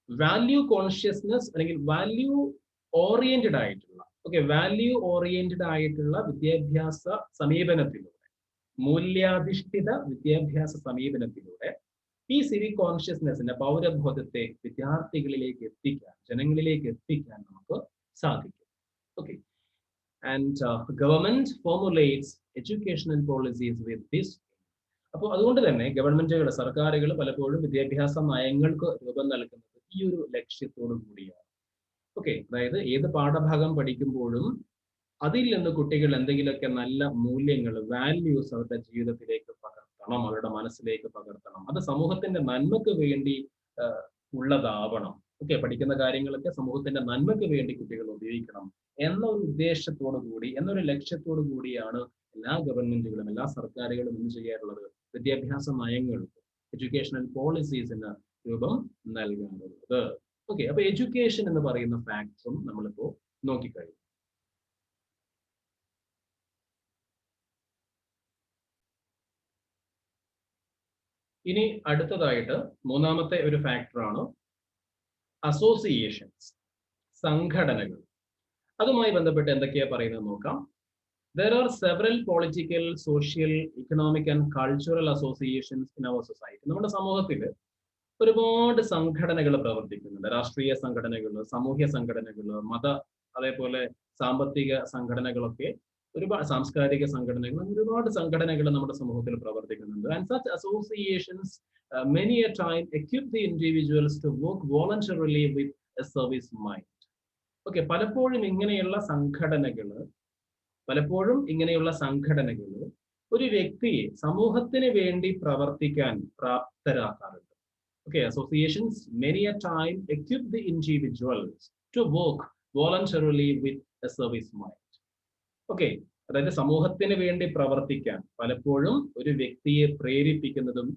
value consciousness അല്ലെങ്കിൽ വാല്യൂ ഓറിയന്റഡ് ആയിട്ടുള്ള, ഓക്കെ, വാല്യൂ ഓറിയന്റഡ് ആയിട്ടുള്ള വിദ്യാഭ്യാസ സമീപനത്തിലൂടെ, മൂല്യാധിഷ്ഠിത വിദ്യാഭ്യാസ സമീപനത്തിലൂടെ ഈ സിവിക് കോൺഷ്യസ്നെസ്സിന്റെ, പൗരബോധത്തെ വിദ്യാർത്ഥികളിലേക്ക് എത്തിക്കാൻ, ജനങ്ങളിലേക്ക് എത്തിക്കാൻ നമുക്ക് സാധിക്കും. Okay, and government formulates educational policies with this. അപ്പോൾ അതുകൊണ്ട് തന്നെ ഗവൺമെന്റുകൾ, സർക്കാരുകൾ പലപ്പോഴും വിദ്യാഭ്യാസ നയങ്ങൾക്ക് രൂപം നൽകുന്നത് ഈ ഒരു ലക്ഷ്യത്തോടു കൂടിയാണ്. ഓക്കെ, അതായത് ഏത് പാഠഭാഗം പഠിക്കുമ്പോഴും അതിൽ നിന്ന് കുട്ടികൾ എന്തെങ്കിലുമൊക്കെ നല്ല മൂല്യങ്ങൾ, വാല്യൂസ് അവരുടെ ജീവിതത്തിലേക്ക് പകർത്തണം, അവരുടെ മനസ്സിലേക്ക് പകർത്തണം. അത് സമൂഹത്തിന്റെ നന്മക്ക് വേണ്ടി ഉള്ളതാവണം. ഓക്കെ, പഠിക്കുന്ന കാര്യങ്ങളൊക്കെ സമൂഹത്തിന്റെ നന്മക്ക് വേണ്ടി കുട്ടികൾ ഉപയോഗിക്കണം എന്നൊരു ഉദ്ദേശത്തോടു കൂടി, എന്നൊരു ലക്ഷ്യത്തോടു കൂടിയാണ് എല്ലാ ഗവൺമെന്റുകളും, എല്ലാ സർക്കാരുകളും ഇന്ന് ചെയ്യാറുള്ളത്. വിദ്യാഭ്യാസ നയങ്ങൾക്ക്, എഡ്യൂക്കേഷണൽ പോളിസീസിന് രൂപം നൽകാറുള്ളത്. ഓക്കെ, അപ്പൊ എഡ്യൂക്കേഷൻ എന്ന് പറയുന്ന ഫാക്ടറും നമ്മളിപ്പോ നോക്കിക്കഴിഞ്ഞു. ഇനി അടുത്തതായിട്ട് മൂന്നാമത്തെ ഒരു ഫാക്ടറാണ് അസോസിയേഷൻസ്, സംഘടനകൾ. അതുമായി ബന്ധപ്പെട്ട് എന്തൊക്കെയാ പറയുന്നത് നോക്കാം. There are several political, social, economic and cultural associations in our society. നമ്മുടെ സമൂഹത്തിൽ ഒരുപാട് സംഘടനകൾ പ്രവർത്തിക്കുന്നുണ്ട്. രാഷ്ട്രീയ സംഘടനകൾ, സാമൂഹ്യ സംഘടനകൾ, മത, അതേപോലെ സാമ്പത്തിക സംഘടനകളൊക്കെ, ഒരുപാട് സാംസ്കാരിക സംഘടനകൾ, ഒരുപാട് സംഘടനകൾ നമ്മുടെ സമൂഹത്തിൽ പ്രവർത്തിക്കുന്നുണ്ട്. And such associations many a time equip the individuals to work voluntarily with a service mind. Okay, പലപ്പോഴും ഇങ്ങനെയുള്ള സംഘടനകൾ ഒരു വ്യക്തിയെ സമൂഹത്തിന് വേണ്ടി പ്രവർത്തിക്കാൻ പ്രാപ്തരാക്കാറുണ്ട്. Okay, associations many a time equip the individuals to work voluntarily with a service mind. Okay, അതായത് സമൂഹത്തിന് വേണ്ടി പ്രവർത്തിക്കാൻ പലപ്പോഴും ഒരു വ്യക്തിയെ പ്രേരിപ്പിക്കുന്നതും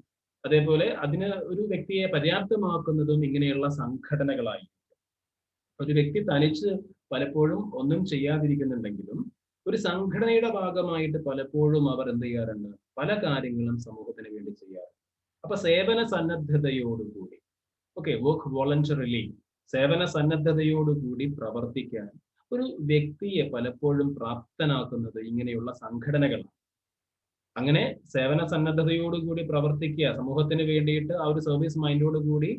അതേപോലെ അതിന് ഒരു വ്യക്തിയെ പര്യാപ്തമാക്കുന്നതും ഇങ്ങനെയുള്ള സംഘടനകളായി. ഒരു വ്യക്തി തനിച്ച് പലപ്പോഴും ഒന്നും ചെയ്യാതിരിക്കുന്നുണ്ടെങ്കിലും ഒരു സംഘടനയുടെ ഭാഗമായിട്ട് പലപ്പോഴും അവർ എന്ത് ചെയ്യാറുണ്ട്, പല കാര്യങ്ങളും സമൂഹത്തിന് വേണ്ടി ചെയ്യാറുണ്ട്. അപ്പൊ സേവന സന്നദ്ധതയോടുകൂടി, ഓക്കെ, വർക്ക് വോളണ്ടറിലി, സേവന സന്നദ്ധതയോടുകൂടി പ്രവർത്തിക്കാൻ ഒരു വ്യക്തിയെ പലപ്പോഴും പ്രാപ്തനാക്കുന്നത് ഇങ്ങനെയുള്ള സംഘടനകളാണ്. അങ്ങനെ സേവന സന്നദ്ധതയോടുകൂടി പ്രവർത്തിക്കുക, സമൂഹത്തിന് വേണ്ടിയിട്ട് ആ ഒരു സർവീസ് മൈൻഡോടുകൂടി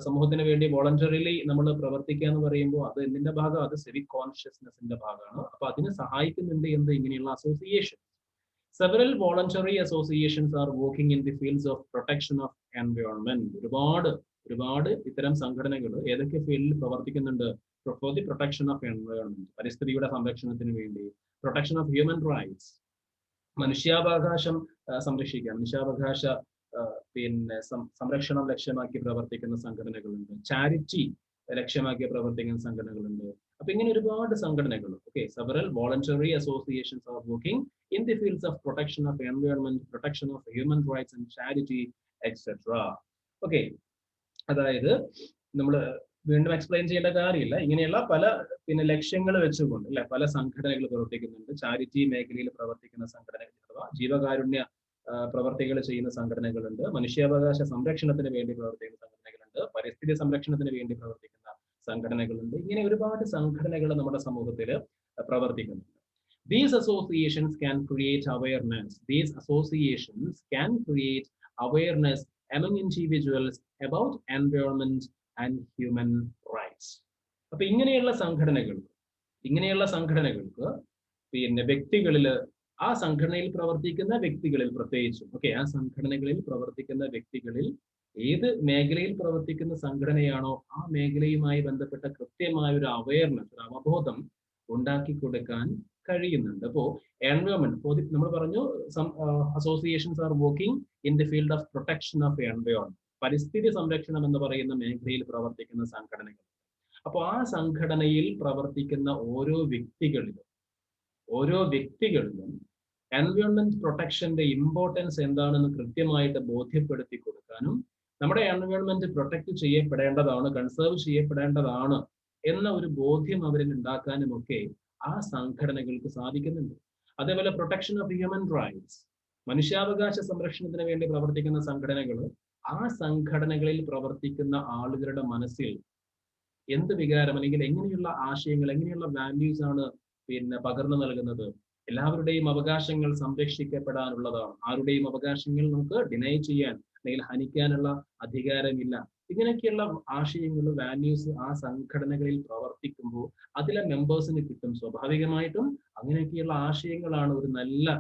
സമൂഹത്തിന് വേണ്ടി വോളണ്ടറിലി നമ്മൾ പ്രവർത്തിക്കുക എന്ന് പറയുമ്പോൾ അത് എന്തിന്റെ ഭാഗം, അത് സിവിക് കോൺഷ്യസ്നെസിന്റെ ഭാഗമാണ്. അപ്പൊ അതിന് സഹായിക്കുന്നുണ്ട് എന്ത്, ഇങ്ങനെയുള്ള association. Several voluntary associations are working in the fields of protection of environment. ഒരുപാട് ഇത്തരം സംഘടനകൾ ഏതൊക്കെ ഫീൽഡിൽ പ്രവർത്തിക്കുന്നുണ്ട്? Four the protection of environment, പരിസ്ഥിതിയുടെ സംരക്ഷണത്തിന് വേണ്ടി, പ്രൊട്ടക്ഷൻ ഓഫ് ഹ്യൂമൻ റൈറ്റ്സ്, മനുഷ്യാവകാശം സംരക്ഷിക്കുക, മനുഷ്യാവകാശ സംരക്ഷണം ലക്ഷ്യമാക്കി പ്രവർത്തിക്കുന്ന സംഘടനകളുണ്ട്, ചാരിറ്റി ലക്ഷ്യമാക്കി പ്രവർത്തിക്കുന്ന സംഘടനകളുണ്ട്. അപ്പൊ ഇങ്ങനെ ഒരുപാട് സംഘടനകൾ, okay, several voluntary associations are working in the fields of protection of environment, protection of human rights and charity, etc. Okay, അതായത് നമ്മൾ വീണ്ടും എക്സ്പ്ലെയിൻ ചെയ്യേണ്ട കാര്യമില്ല. ഇങ്ങനെയുള്ള പല ലക്ഷ്യങ്ങൾ വെച്ചുകൊണ്ട് അല്ലെ പല സംഘടനകൾ പ്രവർത്തിക്കുന്നുണ്ട്. ചാരിറ്റി മേഖലയിൽ പ്രവർത്തിക്കുന്ന സംഘടനകൾ, അഥവാ ജീവകാരുണ്യ പ്രവർത്തികൾ ചെയ്യുന്ന സംഘടനകളുണ്ട്, മനുഷ്യാവകാശ സംരക്ഷണത്തിന് വേണ്ടി പ്രവർത്തിക്കുന്ന സംഘടനകളുണ്ട്, പരിസ്ഥിതി സംരക്ഷണത്തിന് വേണ്ടി പ്രവർത്തിക്കുന്ന സംഘടനകളുണ്ട്. ഇങ്ങനെ ഒരുപാട് സംഘടനകൾ നമ്മുടെ സമൂഹത്തിൽ പ്രവർത്തിക്കുന്നുണ്ട്. These associations can create awareness. These associations can create awareness among individuals about environment and human rights. അപ്പൊ ഇങ്ങനെയുള്ള സംഘടനകൾക്ക് വ്യക്തികളിൽ, ആ സംഘടനയിൽ പ്രവർത്തിക്കുന്ന വ്യക്തികളിൽ പ്രത്യേകിച്ചും, ഓക്കെ, ആ സംഘടനകളിൽ പ്രവർത്തിക്കുന്ന വ്യക്തികളിൽ ഏത് മേഖലയിൽ പ്രവർത്തിക്കുന്ന സംഘടനയാണോ ആ മേഖലയുമായി ബന്ധപ്പെട്ട കൃത്യമായ ഒരു അവയർനെസ്, ഒരു അവബോധം ഉണ്ടാക്കി കൊടുക്കാൻ കഴിയുന്നുണ്ട്. അപ്പോ എൻവയോൺമെന്റ്, നമ്മൾ പറഞ്ഞു associations are working in the field of protection of environment, പരിസ്ഥിതി സംരക്ഷണം എന്ന് പറയുന്ന മേഖലയിൽ പ്രവർത്തിക്കുന്ന സംഘടനകൾ. അപ്പോൾ ആ സംഘടനയിൽ പ്രവർത്തിക്കുന്ന ഓരോ വ്യക്തികളിലും എൻവയോൺമെന്റ് പ്രൊട്ടക്ഷന്റെ ഇമ്പോർട്ടൻസ് എന്താണെന്ന് കൃത്യമായിട്ട് ബോധ്യപ്പെടുത്തി കൊടുക്കാനും, നമ്മുടെ എൻവയോൺമെന്റ് പ്രൊട്ടക്ട് ചെയ്യപ്പെടേണ്ടതാണ്, കൺസേർവ് ചെയ്യപ്പെടേണ്ടതാണ് എന്ന ഒരു ബോധ്യം അവരിൽ ഉണ്ടാക്കാനും ഒക്കെ ആ സംഘടനകൾക്ക് സാധിക്കുന്നുണ്ട്. അതേപോലെ പ്രൊട്ടക്ഷൻ ഓഫ് ഹ്യൂമൻ റൈറ്റ്സ്, മനുഷ്യാവകാശ സംരക്ഷണത്തിന് വേണ്ടി പ്രവർത്തിക്കുന്ന സംഘടനകൾ, ആ സംഘടനകളിൽ പ്രവർത്തിക്കുന്ന ആളുകളുടെ മനസ്സിൽ എന്ത് വികാരം അല്ലെങ്കിൽ എങ്ങനെയുള്ള ആശയങ്ങൾ, എങ്ങനെയുള്ള വാല്യൂസ് ആണ് പകർന്നു നൽകുന്നത്? എല്ലാവരുടെയും അവകാശങ്ങൾ സംരക്ഷിക്കപ്പെടാനുള്ളതാണ്. ആരുടെയും അവകാശങ്ങൾ നമുക്ക് ഡിനൈ ചെയ്യാൻ അല്ലെങ്കിൽ ഹനിക്കാനുള്ള അധികാരമില്ല. ഇങ്ങനെയൊക്കെയുള്ള ആശയങ്ങൾ, വാല്യൂസ് ആ സംഘടനകളിൽ പ്രവർത്തിക്കുമ്പോൾ അതിലെ മെമ്പേഴ്സിന് കിട്ടും. സ്വാഭാവികമായിട്ടും അങ്ങനെയൊക്കെയുള്ള ആശയങ്ങളാണ് ഒരു നല്ല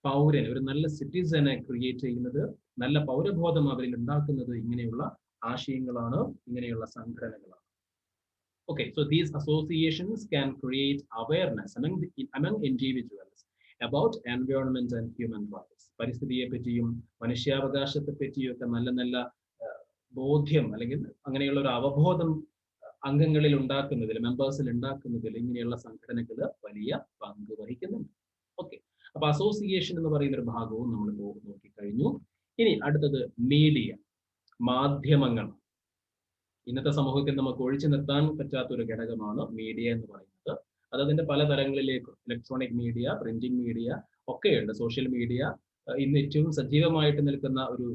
പൗരൻ, ഒരു നല്ല സിറ്റിസനെ ക്രിയേറ്റ് ചെയ്യുന്നത്, നല്ല പൗരബോധം അവരിൽ ഉണ്ടാക്കുന്നത്. ഇങ്ങനെയുള്ള ആശയങ്ങളാണ്, ഇങ്ങനെയുള്ള സംഘടനകളാണ്. Okay, so these associations can create awareness among individuals about environment and human rights. പരിസ്ഥിതിയെ പറ്റിയും മനുഷ്യാവകാശത്തെ പറ്റിയും ഒക്കെ നല്ല ബോധ്യം അല്ലെങ്കിൽ അങ്ങനെയുള്ള ഒരു അവബോധം അംഗങ്ങളിൽ ഉണ്ടാക്കുന്നതിൽ, മെമ്പേഴ്സിൽ ഉണ്ടാക്കുന്നതിൽ ഇങ്ങനെയുള്ള സംഘടനകൾ വലിയ പങ്ക് വഹിക്കുന്നുണ്ട്. ഓക്കെ, അപ്പൊ അസോസിയേഷൻ എന്ന് പറയുന്ന ഒരു ഭാഗവും നമ്മൾ നോക്കിക്കഴിഞ്ഞു. ഇനി അടുത്തത് മീഡിയ, മാധ്യമങ്ങൾ. ഇന്നത്തെ സമൂഹത്തിൽ നമുക്ക് ഒഴിച്ചു നിർത്താൻ പറ്റാത്ത ഒരു ഘടകമാണ് മീഡിയ എന്ന് പറയുന്നത്. അത് അതിന്റെ പല തലങ്ങളിലേക്കും, ഇലക്ട്രോണിക് മീഡിയ, പ്രിന്റിംഗ് മീഡിയ ഒക്കെയുണ്ട്. സോഷ്യൽ മീഡിയ ഇന്ന് ഏറ്റവും സജീവമായിട്ട് നിൽക്കുന്ന ഒരു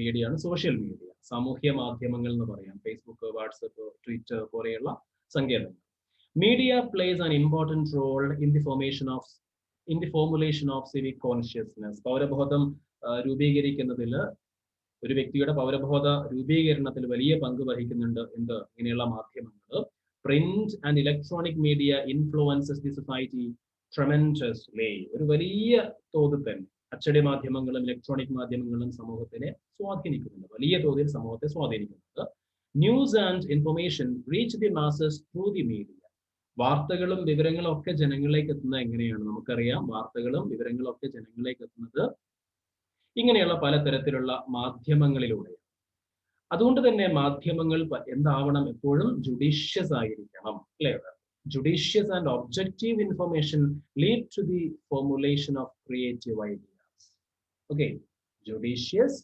മീഡിയയാണ് സോഷ്യൽ മീഡിയ, സാമൂഹ്യ മാധ്യമങ്ങൾ എന്ന് പറയാം. ഫേസ്ബുക്ക്, വാട്സപ്പ്, ട്വിറ്റർ പോലെയുള്ള സങ്കേതങ്ങൾ. Media plays an important role in the formulation of civic consciousness. പൗരബോധം രൂപീകരിക്കുന്നതിൽ, ഒരു വ്യക്തിയുടെ പൗരബോധ രൂപീകരണത്തിൽ വലിയ പങ്ക് വഹിക്കുന്നുണ്ട് ഇങ്ങനെയുള്ള മാധ്യമങ്ങൾ. Print and electronic media influences the society tremendously. ഒരു വലിയ തോതിൽ തന്നെ അച്ചടി മാധ്യമങ്ങളും ഇലക്ട്രോണിക് മാധ്യമങ്ങളും സമൂഹത്തിനെ സ്വാധീനിക്കുന്നുണ്ട്, വലിയ തോതിൽ സമൂഹത്തെ സ്വാധീനിക്കുന്നുണ്ട്. News and information reach the masses through the media. വാർത്തകളും വിവരങ്ങളും ഒക്കെ ജനങ്ങളിലേക്ക് എത്തുന്നത് എങ്ങനെയാണ്? നമുക്കറിയാം, വാർത്തകളും വിവരങ്ങളും ഒക്കെ ജനങ്ങളിലേക്ക് എത്തുന്നത് ഇങ്ങനെയുള്ള പലതരത്തിലുള്ള മാധ്യമങ്ങളിലൂടെ. അതുകൊണ്ട് തന്നെ മാധ്യമങ്ങൾ എന്താവണം? എപ്പോഴും ജുഡീഷ്യസ് ആയിരിക്കണം, അല്ലേ? Judicious and objective information lead to the formulation of creative ideas. Okay, judicious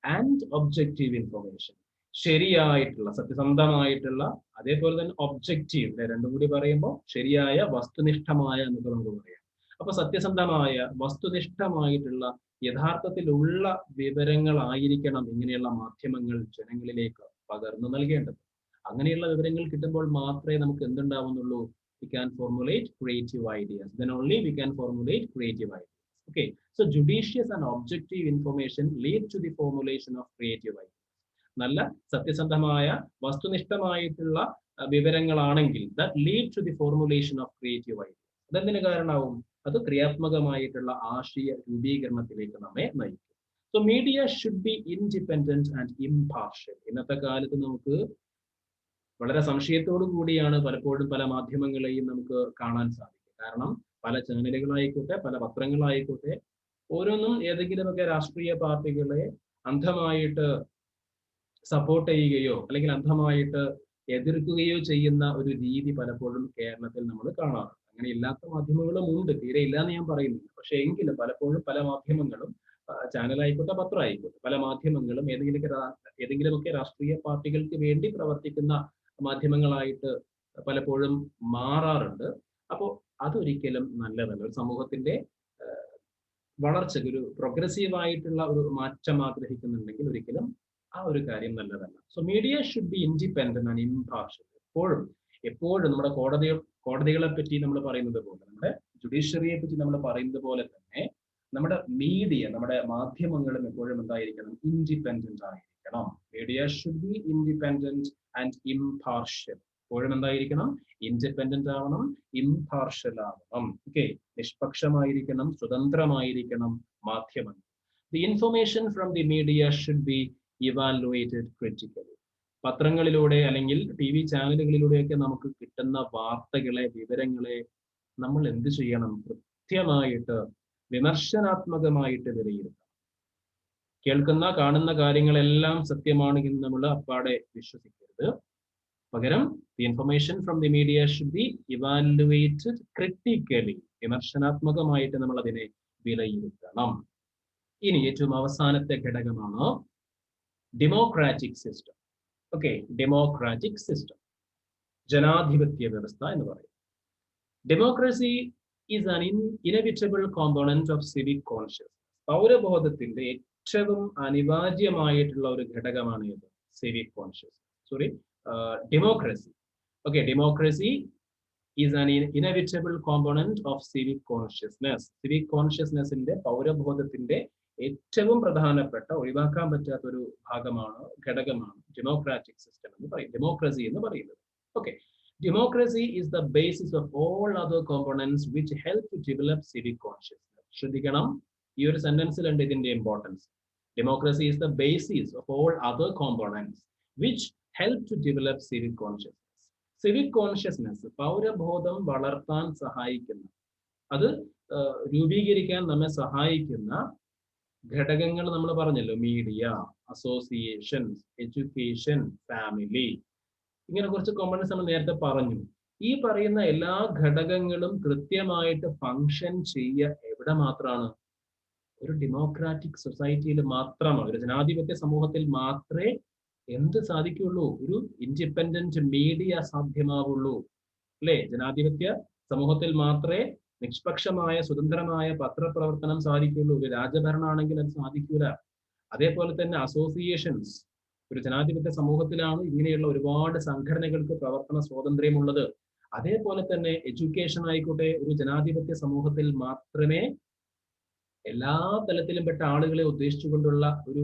and objective information, ശരിയായിട്ടുള്ള, സത്യസന്ധമായിട്ടുള്ള, അതേപോലെ തന്നെ ഒബ്ജക്റ്റീവ്, രണ്ടും കൂടി പറയുമ്പോൾ ശരിയായ, വസ്തുനിഷ്ഠമായ എന്നൊക്കെ നമുക്ക് പറയാം. അപ്പൊ സത്യസന്ധമായ വസ്തുനിഷ്ഠമായിട്ടുള്ള യഥാർത്ഥത്തിലുള്ള വിവരങ്ങളായിരിക്കണം ഇങ്ങനെയുള്ള മാധ്യമങ്ങൾ ജനങ്ങളിലേക്ക് പകർന്നു നൽകേണ്ടത്. അങ്ങനെയുള്ള വിവരങ്ങൾ കിട്ടുമ്പോൾ മാത്രമേ നമുക്ക് എന്തുണ്ടാവുന്നുള്ളൂ? We can formulate creative ideas. Then only we can formulate creative ideas. Okay. So judicious and objective information lead to the formulation of creative ideas. നല്ല സത്യസന്ധമായ വസ്തുനിഷ്ഠമായിട്ടുള്ള വിവരങ്ങളാണെങ്കിൽ that lead to the formulation of creative ideas. അതെന്തിനു കാരണമാവും? അത് ക്രിയാത്മകമായിട്ടുള്ള ആശയ രൂപീകരണത്തിലേക്ക് നമ്മെ നയിക്കും. So media should be independent and impartial. ഇന്നത്തെ കാലത്ത് നമുക്ക് വളരെ സംശയത്തോടു കൂടിയാണ് പലപ്പോഴും പല മാധ്യമങ്ങളെയും നമുക്ക് കാണാൻ സാധിക്കും. കാരണം പല ചാനലുകളായിക്കോട്ടെ, പല പത്രങ്ങളായിക്കോട്ടെ, ഓരോന്നും ഏതെങ്കിലുമൊക്കെ രാഷ്ട്രീയ പാർട്ടികളെ അന്ധമായിട്ട് സപ്പോർട്ട് ചെയ്യുകയോ അല്ലെങ്കിൽ അന്ധമായിട്ട് എതിർക്കുകയോ ചെയ്യുന്ന ഒരു രീതി പലപ്പോഴും കേരളത്തിൽ നമ്മൾ കാണാറുണ്ട്. അങ്ങനെ ഇല്ലാത്ത മാധ്യമങ്ങളും ഉണ്ട്, തീരെ ഇല്ല എന്ന് ഞാൻ പറയുന്നില്ല. പക്ഷെ എങ്കിലും പലപ്പോഴും പല മാധ്യമങ്ങളും, ചാനലായിക്കോട്ടെ പത്രമായിക്കോട്ടെ, പല മാധ്യമങ്ങളും ഏതെങ്കിലുമൊക്കെ രാഷ്ട്രീയ പാർട്ടികൾക്ക് വേണ്ടി പ്രവർത്തിക്കുന്ന മാധ്യമങ്ങളായിട്ട് പലപ്പോഴും മാറാറുണ്ട്. അപ്പോൾ അതൊരിക്കലും നല്ലതല്ല. ഒരു സമൂഹത്തിന്റെ വളർച്ചയ്ക്ക്, ഒരു പ്രോഗ്രസീവായിട്ടുള്ള ഒരു മാറ്റം ആഗ്രഹിക്കുന്നുണ്ടെങ്കിൽ ഒരിക്കലും ആ ഒരു കാര്യം നല്ലതല്ല. So media should B independent and impartial. എപ്പോഴും നമ്മുടെ കോടതികളെ പറ്റി നമ്മൾ പറയുന്നത് പോലെ, നമ്മുടെ ജുഡീഷ്യറിയെ പറ്റി നമ്മൾ പറയുന്നത് പോലെ തന്നെ നമ്മുടെ മീഡിയ, നമ്മുടെ മാധ്യമങ്ങളും എപ്പോഴും എന്തായിരിക്കണം? ഇൻഡിപെൻഡന്റ് ആയിരിക്കണം. Media should B independent and impartial. എപ്പോഴും എന്തായിരിക്കണം? ഇൻഡിപെൻഡന്റ് ആവണം, ഇംപാർഷ്യൽ ആവണം. ഓക്കെ, നിഷ്പക്ഷമായിരിക്കണം, സ്വതന്ത്രമായിരിക്കണം മാധ്യമങ്ങൾ. The information from the media should be evaluated critically. പത്രങ്ങളിലൂടെ അല്ലെങ്കിൽ TV ചാനലുകളിലൂടെയൊക്കെ നമുക്ക് കിട്ടുന്ന വാർത്തകളെ, വിവരങ്ങളെ നമ്മൾ എന്ത് ചെയ്യണം? കൃത്യമായിട്ട് വിമർശനാത്മകമായിട്ട് വിലയിരുത്തണം. കേൾക്കുന്ന, കാണുന്ന കാര്യങ്ങളെല്ലാം സത്യമാണ് എന്ന് നമ്മൾ അപ്പാടെ വിശ്വസിക്കരുത്. പകരം the information from the media should be evaluated critically. വിമർശനാത്മകമായിട്ട് നമ്മൾ അതിനെ വിലയിരുത്തണം. ഇനി ഏറ്റവും അവസാനത്തെ ഘടകമാണ് democratic system. Okay, democratic system, ജനാധിപത്യ വ്യവസ്ഥ എന്ന് പറയും. Democracy is an inevitable component of civic conscious. പൗരബോധത്തിന്റെ ഏറ്റവും അനിവാര്യമായിട്ടുള്ള ഒരു ഘടകമാണ് ഇത്, civic conscious. Democracy. Okay, democracy is an inevitable component of civic consciousness. Civic കോൺഷ്യസ്നെസിന്റെ, പൗരബോധത്തിന്റെ ഏറ്റവും പ്രധാനപ്പെട്ട, ഒഴിവാക്കാൻ പറ്റാത്ത ഒരു ഭാഗമാണ്, ഘടകമാണ് ഡെമോക്രാറ്റിക് സിസ്റ്റം എന്ന് പറയും, ഡെമോക്രസി എന്ന് പറയുന്നത്. Okay, democracy is the basis of all other components which help to develop civic consciousness. ശ്രദ്ധിക്കണം, ഈ ഒരു സെന്റൻസിൽ ഉണ്ട് ഇതിന്റെ importance. Democracy is the basis of all other components which help to develop civic consciousness. Civic consciousness, പൗരബോധം വളർത്താൻ സഹായിക്കുന്ന, അത് രൂപീകരിക്കാൻ നമ്മെ സഹായിക്കുന്ന ഘടകങ്ങൾ നമ്മൾ പറഞ്ഞല്ലോ. മീഡിയ, അസോസിയേഷൻസ്, എഡ്യൂക്കേഷൻ, ഫാമിലി, ഇങ്ങനെ കുറച്ച് കോമ്പണൻസ് നമ്മൾ നേരത്തെ പറഞ്ഞു. ഈ പറയുന്ന എല്ലാ ഘടകങ്ങളും കൃത്യമായിട്ട് ഫങ്ഷൻ ചെയ്യുക എവിടെ മാത്രമാണ്? ഒരു ഡെമോക്രാറ്റിക് സൊസൈറ്റിയിൽ മാത്രമാണ്, ഒരു ജനാധിപത്യ സമൂഹത്തിൽ മാത്രമേ എന്ത് സാധിക്കുള്ളൂ? ഒരു ഇൻഡിപെൻഡന്റ് മീഡിയ സാധ്യമാവുള്ളൂ, അല്ലേ? ജനാധിപത്യ സമൂഹത്തിൽ മാത്രമേ നിഷ്പക്ഷമായ, സ്വതന്ത്രമായ പത്രപ്രവർത്തനം സാധിക്കുള്ളൂ. ഒരു രാജഭരണമാണെങ്കിൽ അത് സാധിക്കൂല. അതേപോലെ തന്നെ അസോസിയേഷൻസ്, ഒരു ജനാധിപത്യ സമൂഹത്തിലാണ് ഇങ്ങനെയുള്ള ഒരുപാട് സംഘടനകൾക്ക് പ്രവർത്തന സ്വാതന്ത്ര്യമുള്ളത്. അതേപോലെ തന്നെ എഡ്യൂക്കേഷൻ ആയിക്കോട്ടെ, ഒരു ജനാധിപത്യ സമൂഹത്തിൽ മാത്രമേ എല്ലാ തലത്തിലും പെട്ട ആളുകളെ ഉദ്ദേശിച്ചുകൊണ്ടുള്ള ഒരു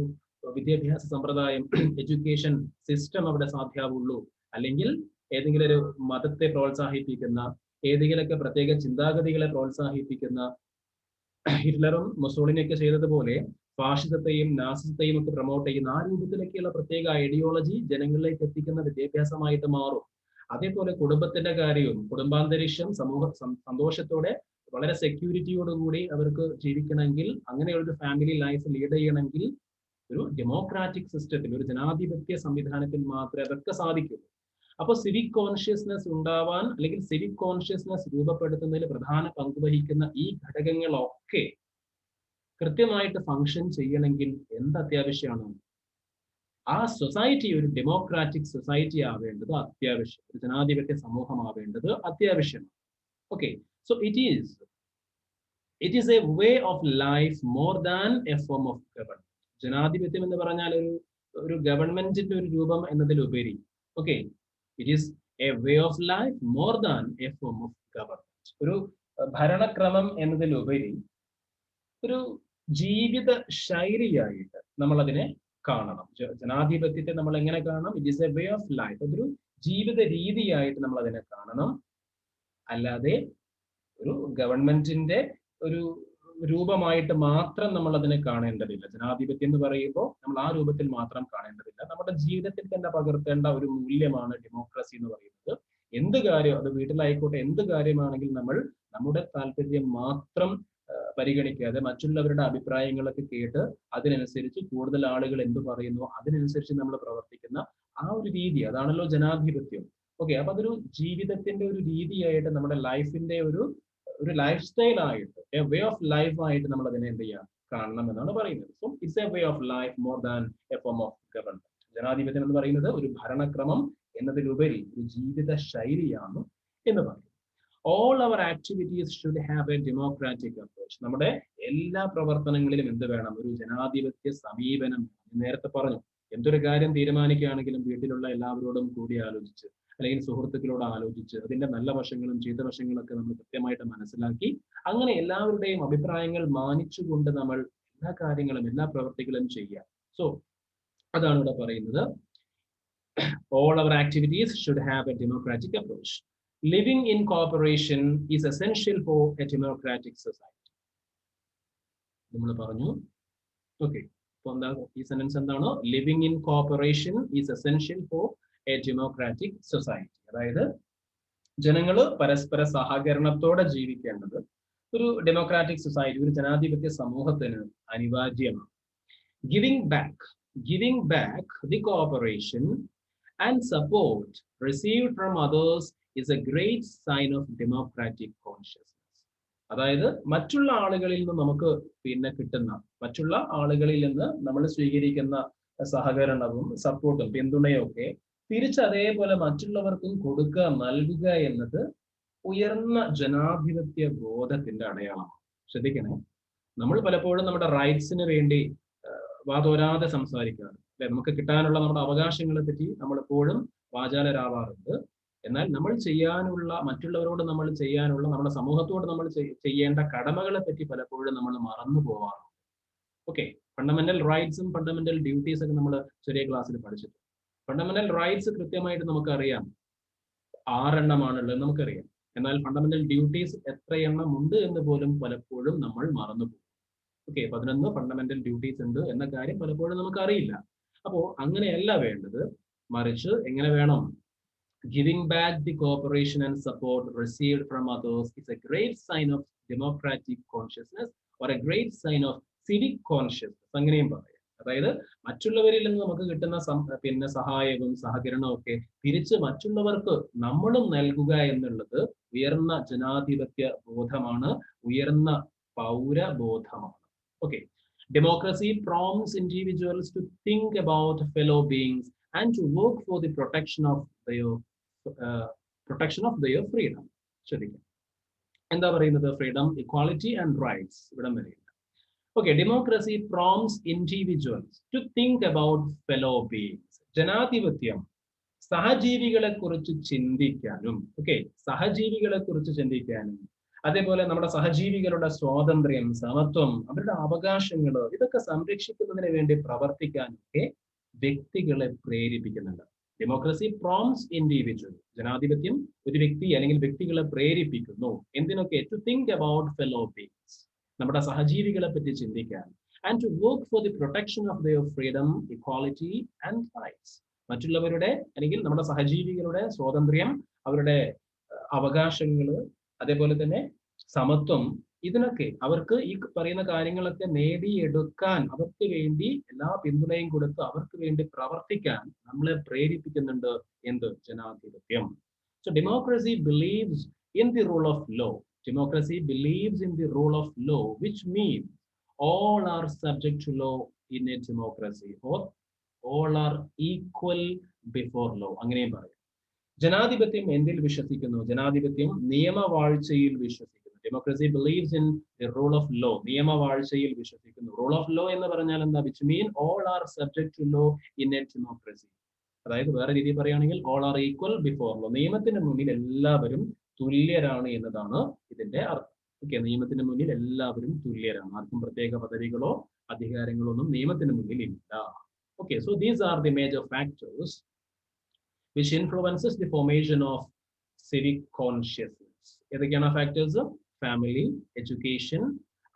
വിദ്യാഭ്യാസ സമ്പ്രദായം, എഡ്യൂക്കേഷൻ സിസ്റ്റം അവിടെ സാധ്യമാവുള്ളൂ. അല്ലെങ്കിൽ ഏതെങ്കിലും ഒരു മതത്തെ പ്രോത്സാഹിപ്പിക്കുന്ന, ഏതെങ്കിലുമൊക്കെ പ്രത്യേക ചിന്താഗതികളെ പ്രോത്സാഹിപ്പിക്കുന്ന, ഹിറ്റ്ലറും മുസോളിനിയൊക്കെ ചെയ്തതുപോലെ ഫാഷിസത്തെയും നാസിസത്തെയും ഒക്കെ പ്രൊമോട്ട് ചെയ്യുന്ന ആ രൂപത്തിലൊക്കെയുള്ള പ്രത്യേക ഐഡിയോളജി ജനങ്ങളിലേക്ക് എത്തിക്കുന്ന വിദ്യാഭ്യാസമായിട്ട് മാറും. അതേപോലെ കുടുംബത്തിന്റെ കാര്യവും, കുടുംബാന്തരീക്ഷം, സമൂഹ സന്തോഷത്തോടെ വളരെ സെക്യൂരിറ്റിയോടുകൂടി അവർക്ക് ജീവിക്കണമെങ്കിൽ, അങ്ങനെയുള്ള ഒരു ഫാമിലി ലൈഫ് ലീഡ് ചെയ്യണമെങ്കിൽ ഒരു ഡെമോക്രാറ്റിക് സിസ്റ്റത്തിൽ, ഒരു ജനാധിപത്യ സംവിധാനത്തിൽ മാത്രമേ അതൊക്കെ സാധിക്കുള്ളൂ. അപ്പൊ സിവിക് കോൺഷ്യസ്നെസ് ഉണ്ടാവാൻ, അല്ലെങ്കിൽ സിവിക് കോൺഷ്യസ്നെസ് രൂപപ്പെടുത്തുന്നതിൽ പ്രധാന പങ്ക് വഹിക്കുന്ന ഈ ഘടകങ്ങളൊക്കെ കൃത്യമായിട്ട് ഫങ്ഷൻ ചെയ്യണമെങ്കിൽ എന്ത് അത്യാവശ്യമാണ്? ആ സൊസൈറ്റി ഒരു ഡെമോക്രാറ്റിക് സൊസൈറ്റി ആവേണ്ടത് അത്യാവശ്യം, ഒരു ജനാധിപത്യ സമൂഹമാവേണ്ടത് അത്യാവശ്യമാണ്. Okay, so it is it is a way of life more than A form of government. ജനാധിപത്യം എന്ന് പറഞ്ഞാൽ ഒരു ഗവൺമെന്റിന്റെ ഒരു രൂപം എന്നതിലുപരി, okay, it is a way of life more than A form of government. ഒരു ഭരണക്രമം എന്നതിലുപരി ഒരു ജീവിത ശൈലിയായിട്ട് നമ്മൾ അതിനെ കാണണം. ജനാധിപത്യത്തെ നമ്മൾ എങ്ങനെ കാണണം? It is a way of life. അതൊരു ജീവിത രീതിയായിട്ട് നമ്മൾ അതിനെ കാണണം. അല്ലാതെ ഒരു ഗവൺമെന്റിന്റെ ഒരു രൂപമായിട്ട് മാത്രം നമ്മൾ അതിനെ കാണേണ്ടതില്ല. ജനാധിപത്യം എന്ന് പറയുമ്പോൾ നമ്മൾ ആ രൂപത്തിൽ മാത്രം കാണേണ്ടതില്ല. നമ്മുടെ ജീവിതത്തിൽ തന്നെ പകർത്തേണ്ട ഒരു മൂല്യമാണ് ഡെമോക്രസി എന്ന് പറയുന്നത്. എന്ത് കാര്യം, അത് വീട്ടിലായിക്കോട്ടെ, എന്ത് കാര്യമാണെങ്കിൽ നമ്മൾ നമ്മുടെ താല്പര്യം മാത്രം പരിഗണിക്കാതെ മറ്റുള്ളവരുടെ അഭിപ്രായങ്ങളൊക്കെ കേട്ട് അതിനനുസരിച്ച് കൂടുതൽ ആളുകൾ എന്ത് പറയുന്നു അതിനനുസരിച്ച് നമ്മൾ പ്രവർത്തിക്കുന്ന ആ ഒരു രീതി, അതാണല്ലോ ജനാധിപത്യം. ഓക്കെ, അപ്പൊ അതൊരു ജീവിതത്തിന്റെ ഒരു രീതിയായിട്ട്, നമ്മുടെ ലൈഫിന്റെ ഒരു ലൈഫ് സ്റ്റൈൽ ആയിട്ട്, എ വേ ഓഫ് ലൈഫ് ആയിട്ട് നമ്മൾ അതിനെ എന്ത് ചെയ്യാം, കാണണം എന്നാണ് പറയുന്നത്. So it's a way of life more than A form of government. ജനാധിപത്യം എന്ന് പറയുന്നത് ഒരു ഭരണക്രമം എന്നതിലുപരി ഒരു ജീവിത ശൈലിയാണ് എന്ന് പറയുന്നത്. All our activities should have a democratic approach. നമ്മുടെ എല്ലാ പ്രവർത്തനങ്ങളിലും എന്ത് വേണം? ഒരു ജനാധിപത്യ സമീപനം. നേരത്തെ പറഞ്ഞു, എന്തൊരു കാര്യം തീരുമാനിക്കുകയാണെങ്കിലും വീട്ടിലുള്ള എല്ലാവരോടും കൂടി ആലോചിച്ച്, അല്ലെങ്കിൽ സുഹൃത്തുക്കളോട് ആലോചിച്ച്, അതിന്റെ നല്ല വശങ്ങളും ചീത്ത വശങ്ങളൊക്കെ നമ്മൾ കൃത്യമായിട്ട് മനസ്സിലാക്കി, അങ്ങനെ എല്ലാവരുടെയും അഭിപ്രായങ്ങൾ മാനിച്ചുകൊണ്ട് നമ്മൾ എല്ലാ കാര്യങ്ങളും എല്ലാ പ്രവർത്തികളും ചെയ്യുക. സോ അതാണ് ഇവിടെ പറയുന്നത്. All our activities should have a democratic approach. Living in cooperation is essential for a democratic society. നമ്മൾ പറഞ്ഞു. ഓക്കെ, അപ്പൊ എന്താ ഈ സെന്റൻസ് എന്താണോ? Living in cooperation is essential for A democratic society. അതായത് ജനങ്ങൾ പരസ്പര സഹകരണത്തോടെ ജീവിക്കേണ്ടത് ഒരു ഡെമോക്രാറ്റിക് സൊസൈറ്റി, ഒരു ജനാധിപത്യ സമൂഹത്തിന് അനിവാര്യമാണ്. Giving back the cooperation and support received from others is a great sign of democratic consciousness. അതായത് മറ്റുള്ള ആളുകളിൽ നിന്ന് നമുക്ക് കിട്ടുന്ന, മറ്റുള്ള ആളുകളിൽ നിന്ന് നമ്മൾ സ്വീകരിക്കുന്ന സഹകരണവും സപ്പോർട്ടും പിന്തുണയും ഒക്കെ തിരിച്ച് അതേപോലെ മറ്റുള്ളവർക്കും കൊടുക്കുക, നൽകുക എന്നത് ഉയർന്ന ജനാധിപത്യ ബോധത്തിന്റെ അടയാളമാണ്. ശ്രദ്ധിക്കണേ, നമ്മൾ പലപ്പോഴും നമ്മുടെ റൈറ്റ്സിന് വേണ്ടി വാതോരാതെ സംസാരിക്കാറ്, അല്ലെ? നമുക്ക് കിട്ടാനുള്ള നമ്മുടെ അവകാശങ്ങളെ പറ്റി നമ്മൾ എപ്പോഴും വാചാലരാവാറുണ്ട്. എന്നാൽ നമ്മൾ ചെയ്യാനുള്ള, മറ്റുള്ളവരോട് നമ്മൾ ചെയ്യാനുള്ള, നമ്മുടെ സമൂഹത്തോട് നമ്മൾ ചെയ്യേണ്ട കടമകളെ പറ്റി പലപ്പോഴും നമ്മൾ മറന്നു പോവാറുണ്ട്. ഓക്കെ, ഫണ്ടമെന്റൽ റൈറ്റ്സും ഫണ്ടമെന്റൽ ഡ്യൂട്ടീസ് ഒക്കെ നമ്മൾ ചെറിയ ക്ലാസ്സിൽ പഠിച്ചിട്ടുണ്ട്. ഫണ്ടമെന്റൽ റൈറ്റ്സ് കൃത്യമായിട്ട് നമുക്കറിയാം, 6 എണ്ണമാണുള്ളത് നമുക്കറിയാം. എന്നാൽ ഫണ്ടമെന്റൽ ഡ്യൂട്ടീസ് എത്ര എണ്ണം ഉണ്ട് എന്ന് പോലും പലപ്പോഴും നമ്മൾ മറന്നു പോകും. ഓക്കെ, 11 ഫണ്ടമെന്റൽ ഡ്യൂട്ടീസ് ഉണ്ട് എന്ന കാര്യം പലപ്പോഴും നമുക്ക് അറിയില്ല. അപ്പോൾ അങ്ങനെയല്ല വേണ്ടത്, മറിച്ച് എങ്ങനെ വേണം? Giving back the cooperation and support received from others is a great sign of democratic consciousness or a great sign of civic consciousness. അങ്ങനെയും പറയാം. അതായത് മറ്റുള്ളവരിൽ നിന്ന് നമുക്ക് കിട്ടുന്ന സഹായവും സഹകരണവും ഒക്കെ തിരിച്ച് മറ്റുള്ളവർക്ക് നമ്മളും നൽകുക എന്നുള്ളത് ഉയർന്ന ജനാധിപത്യ ബോധമാണ്, ഉയർന്ന പൗരബോധമാണ്. Okay, democracy prompts individuals to think about fellow beings and to work for the protection of their freedom. ശ്രദ്ധിക്കാം, എന്താ പറയുന്നത്? ഫ്രീഡം, ഇക്വാളിറ്റി ആൻഡ് റൈറ്റ്സ് ഇവിടം വരെയുണ്ട്. Okay, democracy prompts individuals to think about fellow beings. ജനാധിപത്യം സഹജീവികളെ കുറിച്ച് ചിന്തിക്കാനും, okay, സഹജീവികളെ കുറിച്ച് ചിന്തിക്കാനും, അതേപോലെ നമ്മുടെ സഹജീവികളുടെ സ്വാതന്ത്ര്യം, സമത്വം, അവരുടെ അവകാശങ്ങൾ, ഇതൊക്കെ സംരക്ഷിക്കുന്നതിന് വേണ്ടി പ്രവർത്തിക്കാനും ഒക്കെ വ്യക്തികളെ പ്രേരിപ്പിക്കുന്നുണ്ട്. Democracy പ്രോംപ്റ്റ്സ് individual. ജനാധിപത്യം ഒരു വ്യക്തി അല്ലെങ്കിൽ വ്യക്തികളെ പ്രേരിപ്പിക്കുന്നു എന്തിനൊക്കെ? To think about fellow beings, നമ്മുടെ സഹജീവികളെ പറ്റി ചിന്തിക്കാൻ, and to work for the protection of their freedom, equality and rights. മറ്റുള്ളവരുടെ അല്ലെങ്കിൽ നമ്മുടെ സഹജീവികളുടെ സ്വാതന്ത്ര്യം, അവരുടെ അവകാശങ്ങൾ, അതേപോലെ തന്നെ സമത്വം, ഇതിനൊക്കെ അവർക്ക് ഈ പറയുന്ന കാര്യങ്ങളൊക്കെ നേടിയെടുക്കാൻ അവർക്ക് വേണ്ടി എല്ലാ പിന്തുണയും കൊടുത്ത് അവർക്ക് വേണ്ടി പ്രവർത്തിക്കാൻ നമ്മളെ പ്രേരിപ്പിക്കുന്നുണ്ട് എന്ത്? ജനാധിപത്യം. So democracy believes in the rule of law. Democracy believes in the rule of law, which means all are subject to law in a democracy, or all are equal before law. അങ്ങനെയും പറയും. ജനാധിപത്യം എന്തിൽ വിശ്വസിക്കുന്നു? ജനാധിപത്യം നിയമവാഴ്ചയിൽ വിശ്വസിക്കുന്നു. Democracy believes in the rule of law. നിയമവാഴ്ചയിൽ വിശ്വസിക്കുന്നു. Rule of law എന്ന് പറഞ്ഞാൽ എന്താ? Which mean all are subject to law in a democracy. അതായത് വേറെ രീതിയിൽ പറയുകയാണെങ്കിൽ all are equal before law. നിയമത്തിന് മുന്നിൽ എല്ലാവരും തുല്യരാണ് എന്നതാണ് ഇതിന്റെ അർത്ഥം. ഓക്കെ, നിയമത്തിന് മുന്നിൽ എല്ലാവരും തുല്യരാണ്. ആർക്കും പ്രത്യേക പദവികളോ അധികാരങ്ങളോ ഒന്നും നിയമത്തിന് മുന്നിൽ ഇല്ല. Okay, so these are the major factors which influences the formation of civic consciousness. ഏതൊക്കെയാണ് factors? Family, education,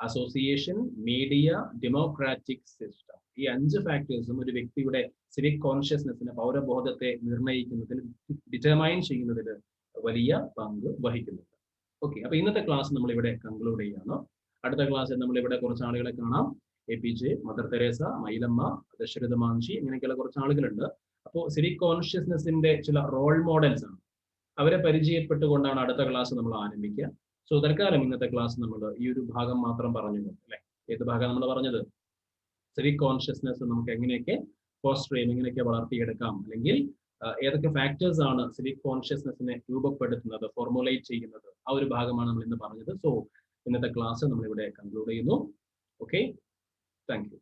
association, media, democratic system. ഈ 5 ഫാക്ടേഴ്സും ഒരു വ്യക്തിയുടെ സിവിക് കോൺഷ്യസ്നെസ്സിനെ, പൗരബോധത്തെ നിർണ്ണയിക്കുന്നതിൽ, ഡിറ്റർമൈൻ ചെയ്യുന്നതിൽ വലിയ പങ്ക് വഹിക്കുന്നുണ്ട്. ഓക്കെ, അപ്പൊ ഇന്നത്തെ ക്ലാസ് നമ്മൾ ഇവിടെ കൺക്ലൂഡ് ചെയ്യാണ്. അടുത്ത ക്ലാസ്സിൽ നമ്മൾ ഇവിടെ കുറച്ച് ആളുകളെ കാണാം. APJ, Mother Teresa, Mylamma, Dasharath Manjhi, ഇങ്ങനെയൊക്കെയുള്ള കുറച്ച് ആളുകളുണ്ട്. അപ്പോൾ സിവിക് കോൺഷ്യസ്നെസ്സിന്റെ ചില റോൾ മോഡൽസ് ആണ്. അവരെ പരിചയപ്പെട്ടുകൊണ്ടാണ് അടുത്ത ക്ലാസ് നമ്മൾ ആരംഭിക്കുക. സോ തൽക്കാലം ഇന്നത്തെ ക്ലാസ് നമ്മൾ ഈ ഒരു ഭാഗം മാത്രം പറഞ്ഞു, അല്ലെ? ഏത് ഭാഗം നമ്മൾ പറഞ്ഞത്? സിവിക് കോൺഷ്യസ്നെസ് നമുക്ക് എങ്ങനെയൊക്കെ ഫോസ്റ്റർ ചെയ്യാം, എങ്ങനെയൊക്കെ വളർത്തിയെടുക്കാം, അല്ലെങ്കിൽ ഏതൊക്കെ ഫാക്ടേഴ്സ് ആണ് സിവിക് കോൺഷ്യസ്നെസ്സിനെ രൂപപ്പെടുത്തുന്നത്, ഫോർമുലേറ്റ് ചെയ്യുന്നത്, ആ ഒരു ഭാഗമാണ് നമ്മൾ ഇന്ന് പറഞ്ഞത്. സോ ഇന്നത്തെ ക്ലാസ് നമ്മൾ ഇവിടെ കൺക്ലൂഡ് ചെയ്യുന്നു. Okay, thank you.